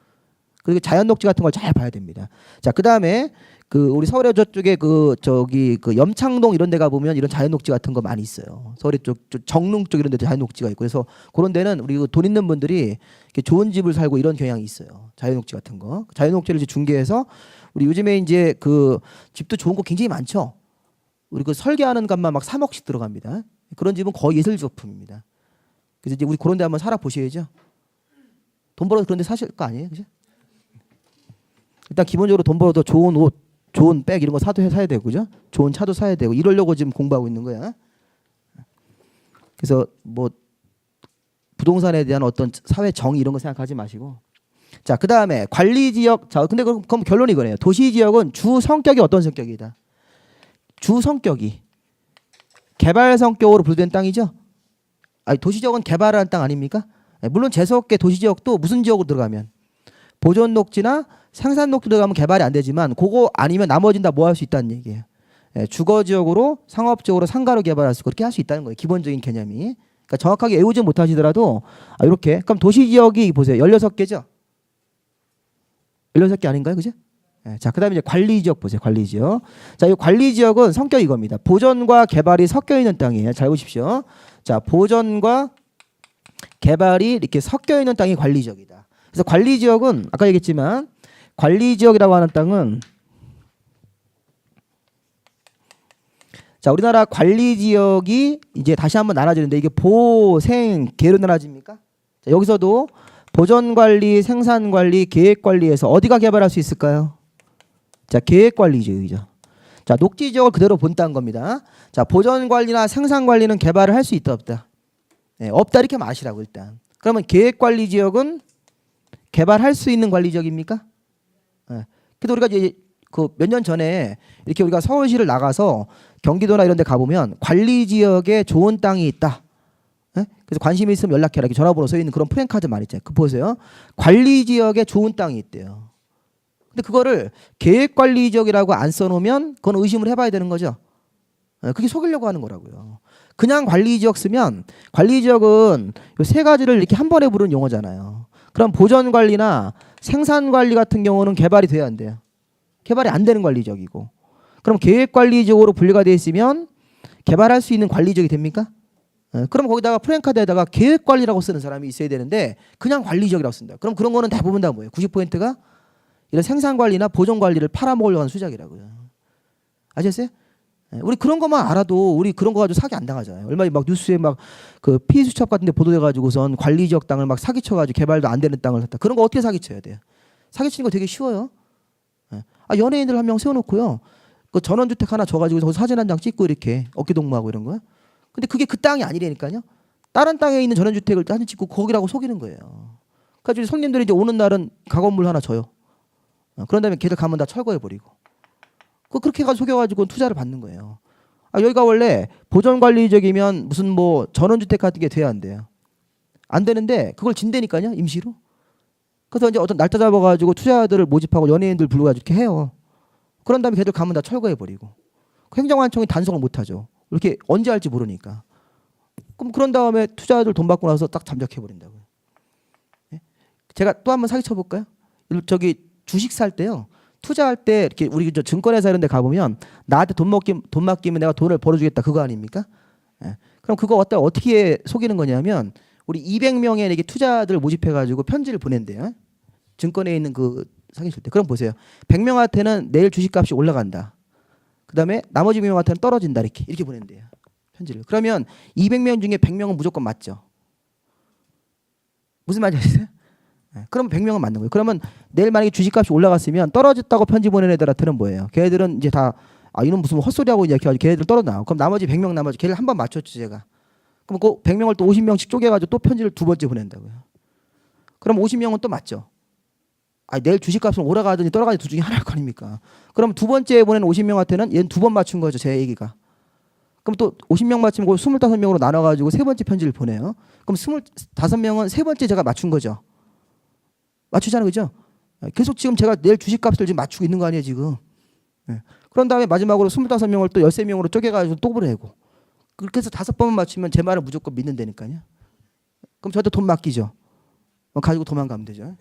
그리고 자연 녹지 같은 걸 잘 봐야 됩니다. 자, 그다음에 그 우리 서울의 저쪽에 그 저기 그 염창동 이런 데 가 보면 이런 자연 녹지 같은 거 많이 있어요. 서울의 쪽 정릉 쪽 이런 데도 자연 녹지가 있고 그래서 그런 데는 우리 돈 있는 분들이 이렇게 좋은 집을 살고 이런 경향이 있어요. 자연 녹지 같은 거. 자연 녹지를 이제 중개해서 우리 요즘에 이제 그 집도 좋은 거 굉장히 많죠. 우리 그 설계하는 값만 막 3억씩 들어갑니다. 그런 집은 거의 예술 작품입니다. 그래서 이제 우리 그런 데 한번 살아 보셔야죠. 돈 벌어서 그런 데 사실 거 아니에요, 그죠? 일단 기본적으로 돈 벌어도 좋은 옷, 좋은 백 이런 거 사야 되고, 그죠? 좋은 차도 사야 되고 이러려고 지금 공부하고 있는 거야. 그래서 뭐 부동산에 대한 어떤 사회 정의 이런 거 생각하지 마시고. 자, 그 다음에 관리 지역. 자, 근데 그럼 결론이 이거네요. 도시 지역은 주 성격이 어떤 성격이다? 주 성격이 개발 성격으로 분류된 땅이죠. 아니, 도시 지역은 개발하는 땅 아닙니까? 물론 재수없게 도시 지역도 무슨 지역으로 들어가면 보존 녹지나 생산 녹지 들어가면 개발이 안 되지만 그거 아니면 나머지는 다 뭐 할 수 있다는 얘기예요. 주거 지역으로 상업적으로 상가로 개발할 수 있고 그렇게 할 수 있다는 거예요. 기본적인 개념이. 그러니까 정확하게 외우지 못하시더라도 이렇게. 그럼 도시 지역이 보세요. 16개죠. 16개 아닌가요? 그죠? 자, 그다음에 이제 관리 지역 보세요. 관리 지역. 자, 이 관리 지역은 성격이 이겁니다. 보전과 개발이 섞여 있는 땅이에요. 잘 보십시오. 자, 보전과 개발이 이렇게 섞여 있는 땅이 관리 지역이다. 그래서 관리 지역은 아까 얘기했지만 관리 지역이라고 하는 땅은 자, 우리나라 관리 지역이 이제 다시 한번 나눠지는데 이게 보, 생, 계로 나눠집니까? 자, 여기서도 보전 관리, 생산 관리, 계획 관리에서 어디가 개발할 수 있을까요? 자, 계획 관리 지역이죠. 자, 녹지 지역을 그대로 본다는 겁니다. 자, 보전 관리나 생산 관리는 개발을 할 수 있다 없다? 네, 없다 이렇게 마시라고 일단. 그러면 계획 관리 지역은 개발할 수 있는 관리 지역입니까? 네. 근데 우리가 이제 그 몇 년 전에 이렇게 우리가 서울시를 나가서 경기도나 이런 데 가보면 관리 지역에 좋은 땅이 있다. 네? 그래서 관심 있으면 연락해라. 이렇게 전화번호 써 있는 그런 프랭카드 많이 있잖아요. 그 보세요. 관리 지역에 좋은 땅이 있대요. 근데 그거를 계획 관리 지역이라고 안 써놓으면 그건 의심을 해봐야 되는 거죠. 그게 속이려고 하는 거라고요. 그냥 관리 지역 쓰면 관리 지역은 이 세 가지를 이렇게 한 번에 부르는 용어잖아요. 그럼 보전 관리나 생산 관리 같은 경우는 개발이 돼야 안 돼요. 개발이 안 되는 관리 지역이고. 그럼 계획 관리 지역으로 분류가 되어 있으면 개발할 수 있는 관리 지역이 됩니까? 그럼 거기다가 프랭카드에다가 계획 관리라고 쓰는 사람이 있어야 되는데 그냥 관리 지역이라고 쓴다. 그럼 그런 거는 대부분 다 뭐예요? 90%가 이런 생산 관리나 보존 관리를 팔아먹으려고 하는 수작이라고요. 아셨어요? 우리 그런 것만 알아도 우리 그런 거 가지고 사기 안 당하잖아요. 얼마 막 뉴스에 막 그 피수첩 같은 데 보도돼가지고선 관리 지역 땅을 막 사기쳐가지고 개발도 안 되는 땅을 샀다. 그런 거 어떻게 사기쳐야 돼요? 사기치는 거 되게 쉬워요. 연예인들 한 명 세워놓고요. 그 전원주택 하나 줘가지고 거기서 사진 한 장 찍고 이렇게 어깨동무하고 이런 거야. 근데 그게 그 땅이 아니라니까요. 다른 땅에 있는 전원주택을 사진 찍고 거기라고 속이는 거예요. 그래서 손님들이 이제 오는 날은 가건물 하나 줘요. 그런 다음에 걔들 가면 다 철거해버리고. 그렇게 해가지고 속여가지고 투자를 받는 거예요. 여기가 원래 보전관리지역이면 무슨 뭐 전원주택 같은 게 돼야 안 돼요. 안 되는데 그걸 진대니까요. 임시로. 그래서 이제 어떤 날짜 잡아가지고 투자자들을 모집하고 연예인들 불러가지고 이렇게 해요. 그런 다음에 걔들 가면 다 철거해버리고. 행정관청이 단속을 못하죠. 이렇게 언제 할지 모르니까. 그럼 그런 다음에 투자자들 돈 받고 나서 딱 잠적해버린다고요. 제가 또 한번 사기쳐볼까요? 저기 주식 살 때요. 투자할 때 이렇게 우리 저 증권회사 이런 데 가보면 나한테 돈 맡기면 내가 돈을 벌어주겠다 그거 아닙니까? 그럼 그거 어떻게 속이는 거냐면 우리 200명의 이렇게 투자자들을 모집해가지고 편지를 보낸대요. 증권에 있는 그 사기칠 때. 그럼 보세요. 100명한테는 내일 주식값이 올라간다. 그다음에 나머지 100명한테는 떨어진다 이렇게 보낸대요. 편지를. 그러면 200명 중에 100명은 무조건 맞죠. 무슨 말인지 아시죠? 그럼 100명은 맞는 거예요. 그러면 내일 만약에 주식값이 올라갔으면 떨어졌다고 편지 보낸 애들한테는 뭐예요? 걔들은 이제 다 이놈 무슨 헛소리하고 이야기해가지고 걔네들 떨어져. 그럼 나머지 100명 나머지 걔를 한 번 맞췄죠 제가. 그럼 그 100명을 또 50명씩 쪼개가지고 또 편지를 두 번째 보낸다고요. 그럼 50명은 또 맞죠. 내일 주식값은 올라가더니 떨어가지 둘 중에 하나일 거 아닙니까? 그럼 두 번째 보낸 50명한테는 얘는 두 번 맞춘 거죠 제 얘기가. 그럼 또 50명 맞추면 25명으로 나눠가지고 세 번째 편지를 보내요. 그럼 25명은 세 번째 제가 맞춘 거죠. 맞추잖아요, 그죠? 계속 지금 제가 내일 주식값을 지금 맞추고 있는 거 아니에요, 지금. 그런 다음에 마지막으로 25명을 또 13명으로 쪼개가지고 또 보내고. 그렇게 해서 5번만 맞추면 제 말을 무조건 믿는다니까요. 그럼 저한테 돈 맡기죠. 가지고 도망가면 되죠.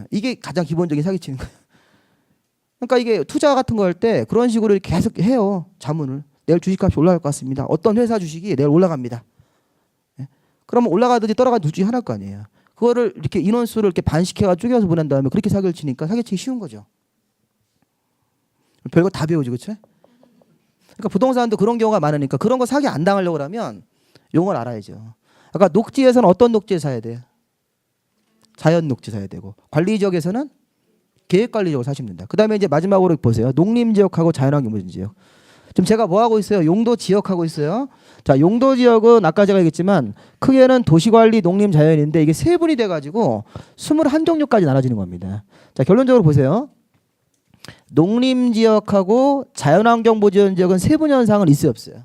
이게 가장 기본적인 사기치는 거예요. 그러니까 이게 투자 같은 거 할 때 그런 식으로 계속 해요. 자문을. 내일 주식값이 올라갈 것 같습니다. 어떤 회사 주식이 내일 올라갑니다. 그러면 올라가든지 떨어가든지 둘 중에 하나일 거 아니에요. 그거를 이렇게 인원수를 이렇게 반씩해가지고 쪼개서 보낸 다음에 그렇게 사기를 치니까 사기치기 쉬운 거죠. 별거 다 배우지, 그렇죠? 그러니까 부동산도 그런 경우가 많으니까 그런 거 사기 안 당하려고 그러면 용어를 알아야죠. 아까 녹지에서는 어떤 녹지 사야 돼요? 자연 녹지 사야 되고, 관리 지역에서는 계획 관리 지역을 사시면 된다. 그다음에 이제 마지막으로 보세요. 농림 지역하고 자연환경 보전 지역. 지금 제가 뭐 하고 있어요? 용도 지역 하고 있어요. 자, 용도 지역은 아까 제가 얘기했지만 크게는 도시관리, 농림, 자연인데 이게 세 분이 돼가지고 21종류까지 나눠지는 겁니다. 자, 결론적으로 보세요. 농림 지역하고 자연환경 보전 지역은 세분 현상은 있어요, 없어요?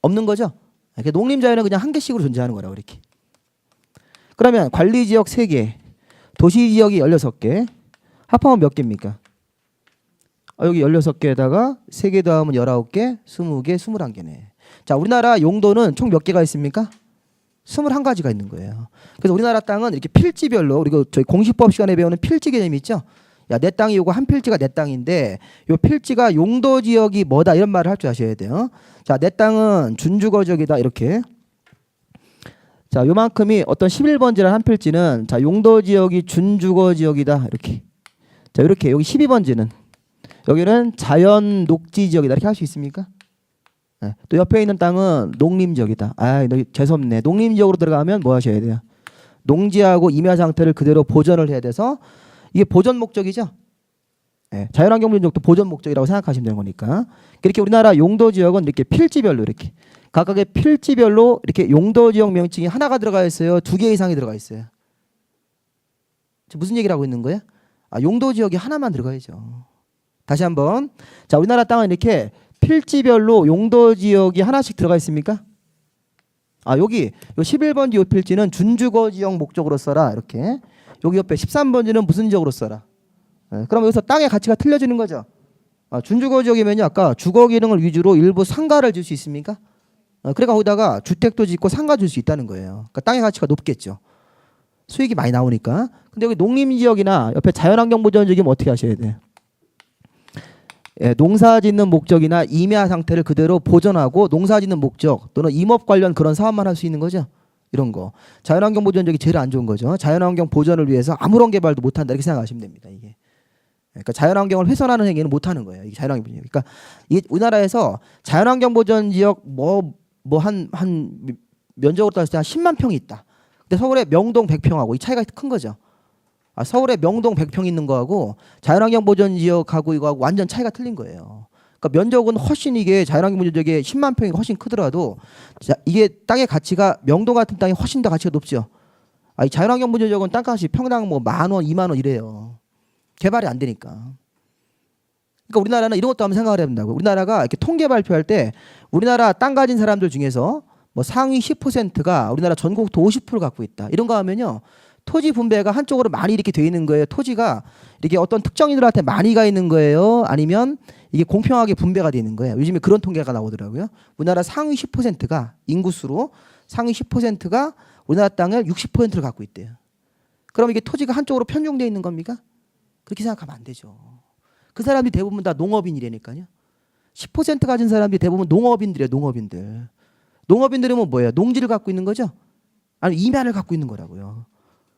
없는 거죠? 농림 자연은 그냥 한 개씩으로 존재하는 거라고 이렇게. 그러면 관리 지역 3개, 도시 지역이 16개, 합하면 몇 개입니까? 여기 16개에다가 3개 더하면 19개, 20개, 21개네. 자, 우리나라 용도는 총 몇 개가 있습니까? 21가지가 있는 거예요. 그래서 우리나라 땅은 이렇게 필지별로, 그리고 저희 공시법 시간에 배우는 필지 개념이 있죠? 야, 내 땅이 요거 한 필지가 내 땅인데 요 필지가 용도 지역이 뭐다 이런 말을 할 줄 아셔야 돼요. 자, 내 땅은 준주거 지역이다 이렇게. 자, 요만큼이 어떤 11번지라는 한 필지는 자, 용도 지역이 준주거 지역이다 이렇게. 자, 이렇게 여기 12번지는 여기는 자연 녹지 지역이다 이렇게 할 수 있습니까? 네. 또 옆에 있는 땅은 농림 지역이다. 아, 너 재수없네. 농림 지역으로 들어가면 뭐 하셔야 돼요? 농지하고 임야 상태를 그대로 보존을 해야 돼서 이게 보존 목적이죠. 네. 자연환경 보존도 보존 목적이라고 생각하시면 되는 거니까. 이렇게 우리나라 용도 지역은 이렇게 필지별로 이렇게 각각의 필지별로 이렇게 용도 지역 명칭이 하나가 들어가 있어요. 2개 이상이 들어가 있어요. 지금 무슨 얘기를 하고 있는 거예요? 아, 용도 지역이 하나만 들어가야죠. 다시 한번. 자, 우리나라 땅은 이렇게 필지별로 용도 지역이 하나씩 들어가 있습니까? 아, 여기 요 11번지 요 필지는 준주거 지역 목적으로 써라 이렇게. 여기 옆에 13번지는 무슨 지역으로 써라. 네, 그럼 여기서 땅의 가치가 틀려지는 거죠. 아, 준주거 지역이면요 아까 주거 기능을 위주로 일부 상가를 줄 수 있습니까? 그러니까 거기다가 주택도 짓고 상가 줄 수 있다는 거예요. 그러니까 땅의 가치가 높겠죠. 수익이 많이 나오니까. 근데 여기 농림지역이나 옆에 자연환경보전지역이면 어떻게 하셔야 돼요? 예, 농사 짓는 목적이나 임야 상태를 그대로 보존하고 농사 짓는 목적 또는 임업 관련 그런 사업만 할 수 있는 거죠. 이런 거. 자연환경 보전지역이 제일 안 좋은 거죠. 자연환경 보전을 위해서 아무런 개발도 못한다 이렇게 생각하시면 됩니다. 이게. 그러니까 자연환경을 훼손하는 행위는 못하는 거예요. 이게 자연환경 보전. 그러니까 이게 우리나라에서 자연환경 보전 지역 한 면적으로 따졌을 때 한 10만 평이 있다. 근데 서울의 명동 100평하고 이 차이가 큰 거죠. 아, 서울의 명동 100평 있는 거하고 자연환경 보전 지역하고 이거하고 완전 차이가 틀린 거예요. 그러니까 면적은 훨씬 이게 자연환경 보전 지역에 10만 평이 훨씬 크더라도 이게 땅의 가치가 명동 같은 땅이 훨씬 더 가치가 높죠. 아, 이 자연환경 보전 지역은 땅값이 평당 뭐 10,000원, 20,000원 이래요. 개발이 안 되니까. 그러니까 우리나라는 이런 것도 한번 생각을 해야 된다고. 우리나라가 이렇게 통계 발표할 때 우리나라 땅 가진 사람들 중에서 뭐 상위 10%가 우리나라 전국토 50% 갖고 있다. 이런 거 하면요. 토지 분배가 한쪽으로 많이 이렇게 돼 있는 거예요. 토지가 이렇게 어떤 특정인들한테 많이 가 있는 거예요. 아니면 이게 공평하게 분배가 돼 있는 거예요. 요즘에 그런 통계가 나오더라고요. 우리나라 상위 10%가 인구수로 상위 10%가 우리나라 땅을 60%를 갖고 있대요. 그럼 이게 토지가 한쪽으로 편중돼 있는 겁니까? 그렇게 생각하면 안 되죠. 그 사람들이 대부분 다 농업인이라니까요. 10% 가진 사람들이 대부분 농업인들이에요. 농업인들. 농업인들이면 뭐예요? 농지를 갖고 있는 거죠? 아니 임야를 갖고 있는 거라고요.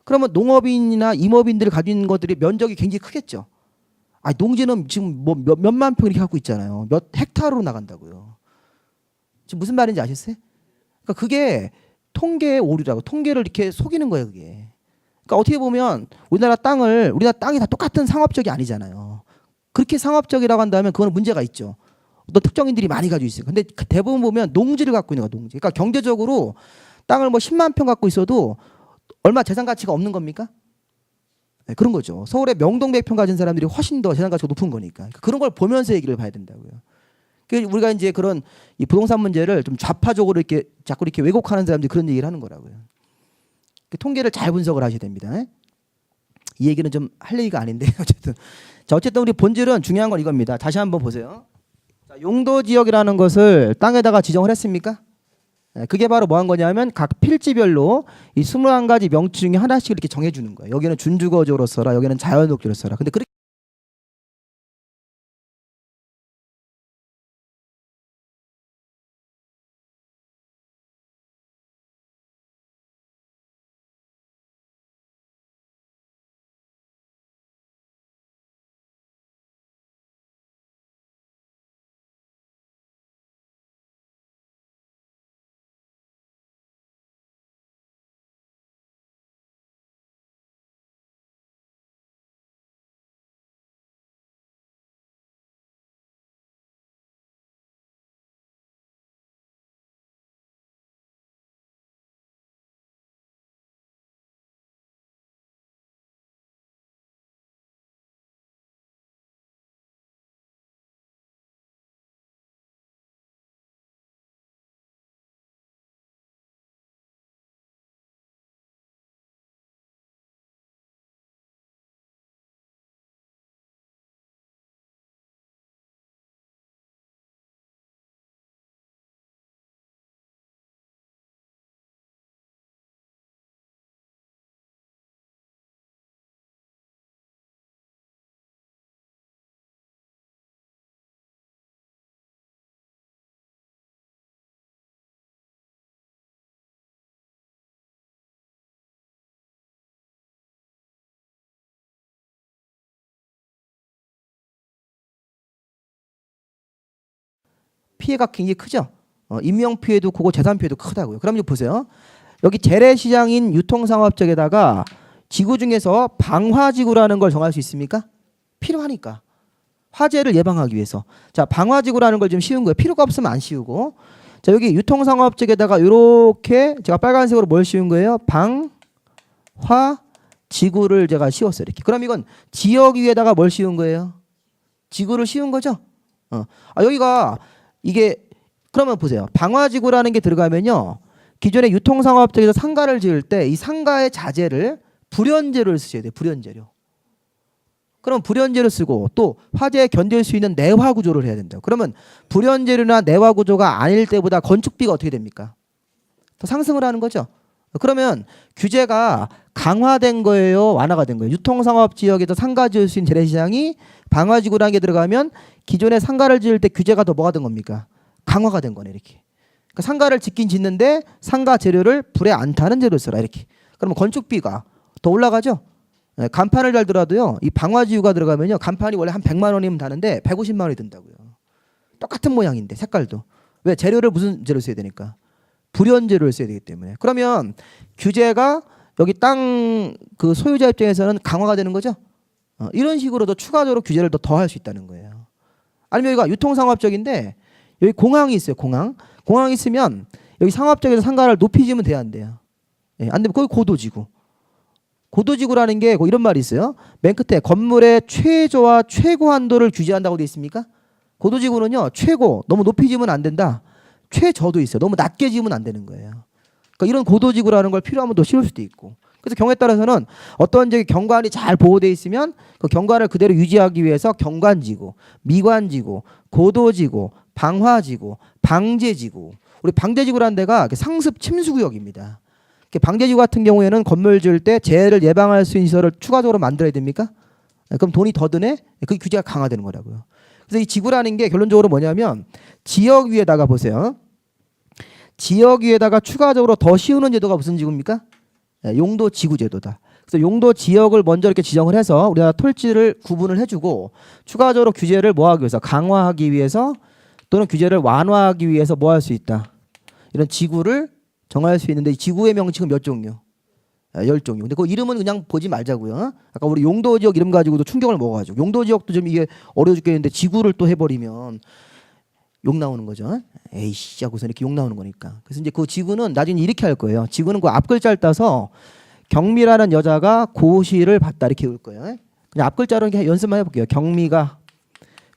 그러면 농업인이나 임업인들이 가지고 있는 것들이 면적이 굉장히 크겠죠. 아, 농지는 지금 뭐 몇만 평 이렇게 갖고 있잖아요. 몇 헥타르로 나간다고요. 지금 무슨 말인지 아셨어요? 그러니까 그게 통계의 오류라고. 통계를 이렇게 속이는 거예요, 그게. 그러니까 어떻게 보면 우리나라 땅이 다 똑같은 상업적이 아니잖아요. 그렇게 상업적이라고 한다면 그거는 문제가 있죠. 또 특정인들이 많이 가지고 있어요. 근데 대부분 보면 농지를 갖고 있는 거야, 농지. 그러니까 경제적으로 땅을 뭐 10만 평 갖고 있어도 얼마 재산 가치가 없는 겁니까? 네, 그런 거죠. 서울에 명동 100평 가진 사람들이 훨씬 더 재산 가치가 높은 거니까. 그런 걸 보면서 얘기를 봐야 된다고요. 그러니까 우리가 이제 그런 이 부동산 문제를 좀 좌파적으로 이렇게 자꾸 이렇게 왜곡하는 사람들이 그런 얘기를 하는 거라고요. 통계를 잘 분석을 하셔야 됩니다. 이 얘기는 좀 할 얘기가 아닌데 어쨌든. 자, 어쨌든 우리 본질은 중요한 건 이겁니다. 다시 한번 보세요. 자, 용도 지역이라는 것을 땅에다가 지정을 했습니까? 그게 바로 뭐 한 거냐면 각 필지별로 이 21가지 명칭 중에 하나씩 이렇게 정해주는 거예요. 여기는 준주거지로 써라. 여기는 자연녹지로 써라. 근데 그렇게 피해가 굉장히 크죠. 인명 피해도 크고 재산 피해도 크다고요. 그럼 이제 보세요. 여기 재래시장인 유통상업적에다가 지구 중에서 방화지구라는 걸 정할 수 있습니까? 필요하니까. 화재를 예방하기 위해서. 자, 방화지구라는 걸 좀 씌운 거예요. 필요가 없으면 안 씌우고. 자, 여기 유통상업적에다가 이렇게 제가 빨간색으로 뭘 씌운 거예요? 방화지구를 제가 씌웠어요. 이렇게. 그럼 이건 지역 위에다가 뭘 씌운 거예요? 지구를 씌운 거죠? 여기가 이게 그러면 보세요. 방화지구라는 게 들어가면요. 기존의 유통상업적에서 상가를 지을 때 이 상가의 자재를 불연재료를 쓰셔야 돼요. 불연재료. 그럼 불연재료 쓰고 또 화재에 견딜 수 있는 내화 구조를 해야 된다. 그러면 불연재료나 내화 구조가 아닐 때보다 건축비가 어떻게 됩니까? 더 상승을 하는 거죠. 그러면 규제가 강화된 거예요, 완화가 된 거예요? 유통상업 지역에서 상가 지을 수 있는 재래시장이 방화지구라는 게 들어가면 기존의 상가를 지을 때 규제가 더 뭐가 된 겁니까? 강화가 된 거네 이렇게. 그러니까 상가를 짓긴 짓는데 상가 재료를 불에 안 타는 재료를 써라 이렇게. 그러면 건축비가 더 올라가죠. 간판을 달더라도요. 이 방화지구가 들어가면요. 간판이 원래 한 100만 원이면 다는데 150만 원이 든다고요. 똑같은 모양인데 색깔도. 왜? 재료를 무슨 재료 써야 되니까. 불연재료를 써야 되기 때문에. 그러면 규제가 여기 땅 그 소유자 입장에서는 강화가 되는 거죠. 이런 식으로 더 추가적으로 규제를 더 할 수 있다는 거예요. 아니면 여기가 유통상업적인데 여기 공항이 있어요. 공항이 있으면 여기 상업적에서 상가를 높이 지으면 돼야 안 돼요. 안 되면 거기 고도지구. 고도지구라는 게 이런 말이 있어요. 맨 끝에 건물의 최저와 최고 한도를 규제한다고 돼 있습니까? 고도지구는요. 최고 너무 높이 지으면 안 된다. 최저도 있어요. 너무 낮게 지으면 안 되는 거예요. 그러니까 이런 고도지구라는 걸 필요하면 더 씌울 수도 있고. 그래서 경우에 따라서는 어떤 이제 경관이 잘 보호되어 있으면 그 경관을 그대로 유지하기 위해서 경관지구, 미관지구, 고도지구, 방화지구, 방제지구. 우리 방제지구라는 데가 상습 침수구역입니다. 방제지구 같은 경우에는 건물 지을 때 재해를 예방할 수 있는 시설을 추가적으로 만들어야 됩니까? 그럼 돈이 더 드네? 그 규제가 강화되는 거라고요. 그래서 이 지구라는 게 결론적으로 뭐냐면 지역 위에다가 보세요. 지역 위에다가 추가적으로 더 씌우는 제도가 무슨 지구입니까? 용도 지구 제도다. 그래서 용도 지역을 먼저 이렇게 지정을 해서 우리가 토지를 구분을 해주고 추가적으로 규제를 뭐 하기 위해서 강화하기 위해서 또는 규제를 완화하기 위해서 뭐 할 수 있다. 이런 지구를 정할 수 있는데 이 지구의 명칭은 몇 종류? 10종류. 근데 그 이름은 그냥 보지 말자고요. 아까 우리 용도 지역 이름 가지고도 충격을 먹어가지고 용도 지역도 좀 이게 어려워 죽겠는데 지구를 또 해버리면 욕 나오는 거죠. 에이씨 하고서 이렇게 욕 나오는 거니까. 그래서 이제 그 지구는 나중에 이렇게 할 거예요. 지구는 그 앞글자를 따서 경미라는 여자가 고시를 봤다 이렇게 올 거예요. 그냥 앞글자로 이렇게 연습만 해볼게요. 경미가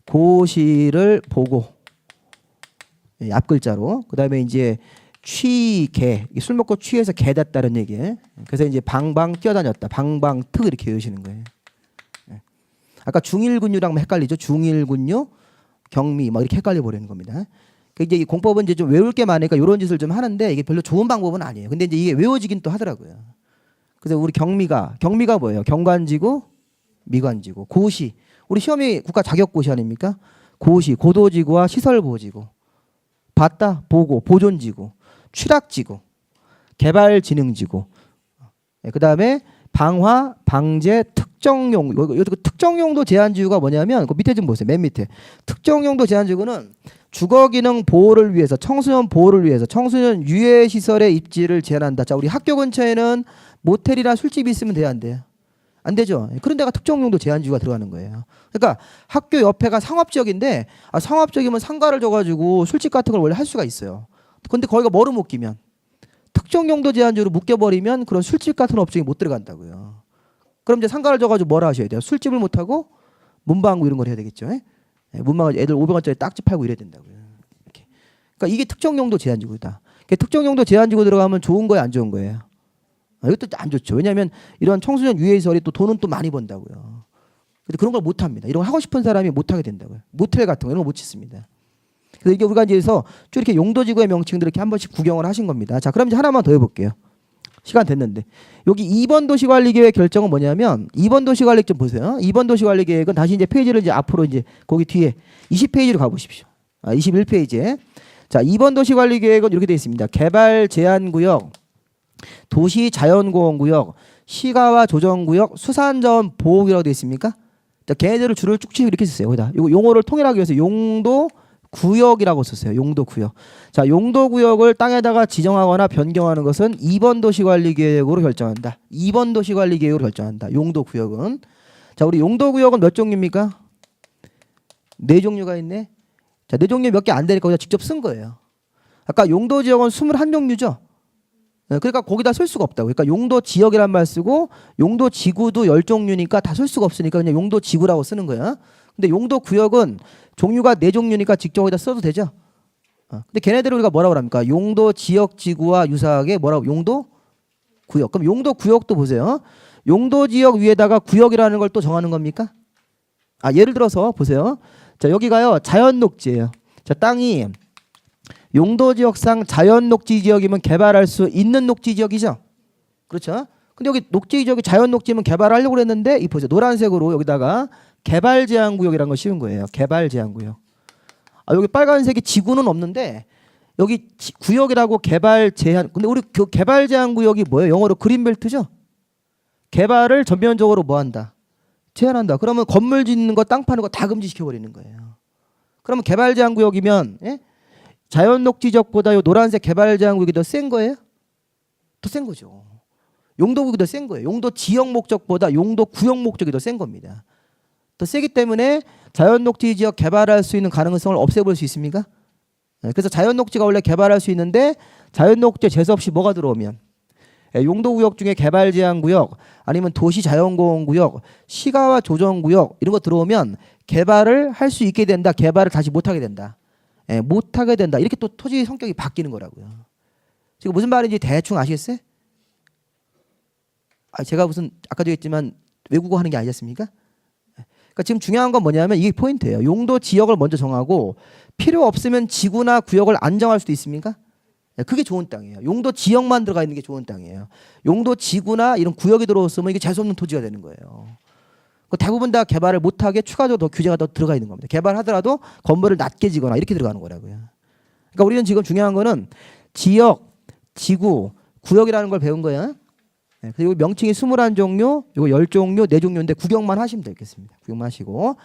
고시를 보고 앞글자로. 그 다음에 이제 취개 술 먹고 취해서 개 됐다는 얘기예요. 그래서 이제 방방 뛰어다녔다. 방방특 이렇게 외우시는 거예요. 아까 중일군유랑 헷갈리죠. 중일군유 경미 막 이렇게 헷갈려 버리는 겁니다. 이제 이 공법은 이제 좀 외울 게 많으니까 이런 짓을 좀 하는데 이게 별로 좋은 방법은 아니에요. 근데 이제 이게 외워지긴 또 하더라고요. 그래서 우리 경미가 뭐예요? 경관지구, 미관지구, 고시. 우리 시험이 국가 자격고시 아닙니까? 고시, 고도지구와 시설보호지구. 봤다, 보고, 보존지구, 취락지구, 개발진흥지구. 그다음에 방화, 방제, 특정용. 여기 특정용도 제한지구가 뭐냐면 그 밑에 좀 보세요. 맨 밑에 특정용도 제한지구는 주거기능 보호를 위해서 청소년 보호를 위해서 청소년 유해 시설의 입지를 제한한다. 자, 우리 학교 근처에는 모텔이나 술집이 있으면 돼야 안 돼요? 안 되죠. 그런 데가 특정용도 제한지구가 들어가는 거예요. 그러니까 학교 옆에가 상업지역인데 상업지역이면 상가를 줘가지고 술집 같은 걸 원래 할 수가 있어요. 근데 거기가 뭐로 묶이면 특정용도 제한지구로 묶여버리면 그런 술집 같은 업종이 못 들어간다고요. 그럼 이제 상가를 줘가지고 뭐라 하셔야 돼요? 술집을 못하고 문방구 이런 걸 해야 되겠죠. 문방구 애들 500원짜리 딱지 팔고 이래야 된다고요. 이렇게. 그러니까 이게 특정용도 제한지구다. 특정용도 제한지구 들어가면 좋은 거예요, 안 좋은 거예요? 이것도 안 좋죠. 왜냐하면 이런 청소년 유해시설이 또 돈은 또 많이 번다고요. 근데 그런 걸 못 합니다. 이런 거 하고 싶은 사람이 못 하게 된다고요. 모텔 같은 거 이런 거 못 짓습니다. 그래서 이게 우리가 이제서 쭉 이렇게 용도지구의 명칭들 이렇게 한 번씩 구경을 하신 겁니다. 자, 그럼 이제 하나만 더 해볼게요. 시간 됐는데 여기 2번 도시관리계획 결정은 뭐냐면 2번 도시관리계획 좀 보세요. 2번 도시관리계획은 다시 이제 페이지를 이제 앞으로 이제 거기 뒤에 20페이지로 가보십시오. 21페이지에 자 2번 도시관리계획은 이렇게 되어 있습니다. 개발 제한구역, 도시자연공원구역, 시가와 조정구역, 수산자원 보호구역이라고 되어 있습니까? 자, 걔네들을 줄을 쭉 치고 이렇게 쓰세요. 거기다 이거 용어를 통일하기 위해서 용도, 구역이라고 썼어요. 용도 구역. 자, 용도 구역을 땅에다가 지정하거나 변경하는 것은 2번 도시관리계획으로 결정한다. 2번 도시관리계획으로 결정한다. 용도 구역은. 자, 우리 용도 구역은 몇 종류입니까? 4종류가 있네. 자, 4종류 몇 개 안 되니까 그냥 직접 쓴 거예요. 아까 용도 지역은 21종류죠. 그러니까 거기다 쓸 수가 없다고. 그러니까 용도 지역이란 말 쓰고 용도 지구도 10종류니까 다 쓸 수가 없으니까 그냥 용도 지구라고 쓰는 거야. 근데 용도 구역은 종류가 4종류니까 직접 거기다 써도 되죠. 근데 걔네들을 우리가 뭐라고 합니까? 용도 지역 지구와 유사하게 뭐라고? 용도 구역. 그럼 용도 구역도 보세요. 용도 지역 위에다가 구역이라는 걸 또 정하는 겁니까? 예를 들어서 보세요. 자, 여기가요. 자연 녹지예요. 자, 땅이 용도 지역상 자연 녹지 지역이면 개발할 수 있는 녹지 지역이죠. 그렇죠? 근데 여기 녹지 지역이 자연 녹지면 개발하려고 그랬는데 이 보세요. 노란색으로 여기다가 개발 제한 구역이라는 걸 씌운 거예요. 개발 제한 구역. 여기 빨간색이 지구는 없는데 여기 구역이라고 개발 제한. 근데 우리 그 개발 제한 구역이 뭐예요? 영어로 그린벨트죠. 개발을 전면적으로 뭐 한다? 제한한다. 그러면 건물 짓는 거, 땅 파는 거 다 금지시켜 버리는 거예요. 그러면 개발 제한 구역이면 자연 녹지 지역보다 요 노란색 개발 제한 구역이 더 센 거예요? 더 센 거죠. 용도 구역이 더 센 거예요. 용도 지역 목적보다 용도 구역 목적이 더 센 겁니다. 더 세기 때문에 자연 녹지 지역 개발할 수 있는 가능성을 없애볼 수 있습니까? 그래서 자연 녹지가 원래 개발할 수 있는데 자연 녹지 재수 없이 뭐가 들어오면 용도 구역 중에 개발 제한 구역 아니면 도시 자연공원 구역, 시가와 조정 구역 이런 거 들어오면 개발을 할 수 있게 된다. 개발을 다시 못 하게 된다. 못 하게 된다. 이렇게 또 토지 성격이 바뀌는 거라고요. 지금 무슨 말인지 대충 아시겠어요? 제가 무슨 아까도 했지만 외국어 하는 게 아니었습니까? 그러니까 지금 중요한 건 뭐냐면 이게 포인트예요. 용도 지역을 먼저 정하고 필요 없으면 지구나 구역을 안 정할 수도 있습니까? 그게 좋은 땅이에요. 용도 지역만 들어가 있는 게 좋은 땅이에요. 용도 지구나 이런 구역이 들어왔으면 이게 재수 없는 토지가 되는 거예요. 대부분 다 개발을 못하게 추가적으로 더 규제가 더 들어가 있는 겁니다. 개발하더라도 건물을 낮게 지거나 이렇게 들어가는 거라고요. 그러니까 우리는 지금 중요한 거는 지역, 지구, 구역이라는 걸 배운 거예요. 그리고 명칭이 21종류, 이거 10종류, 4종류인데 구경만 하시면 되겠습니다. 구경만 하시고.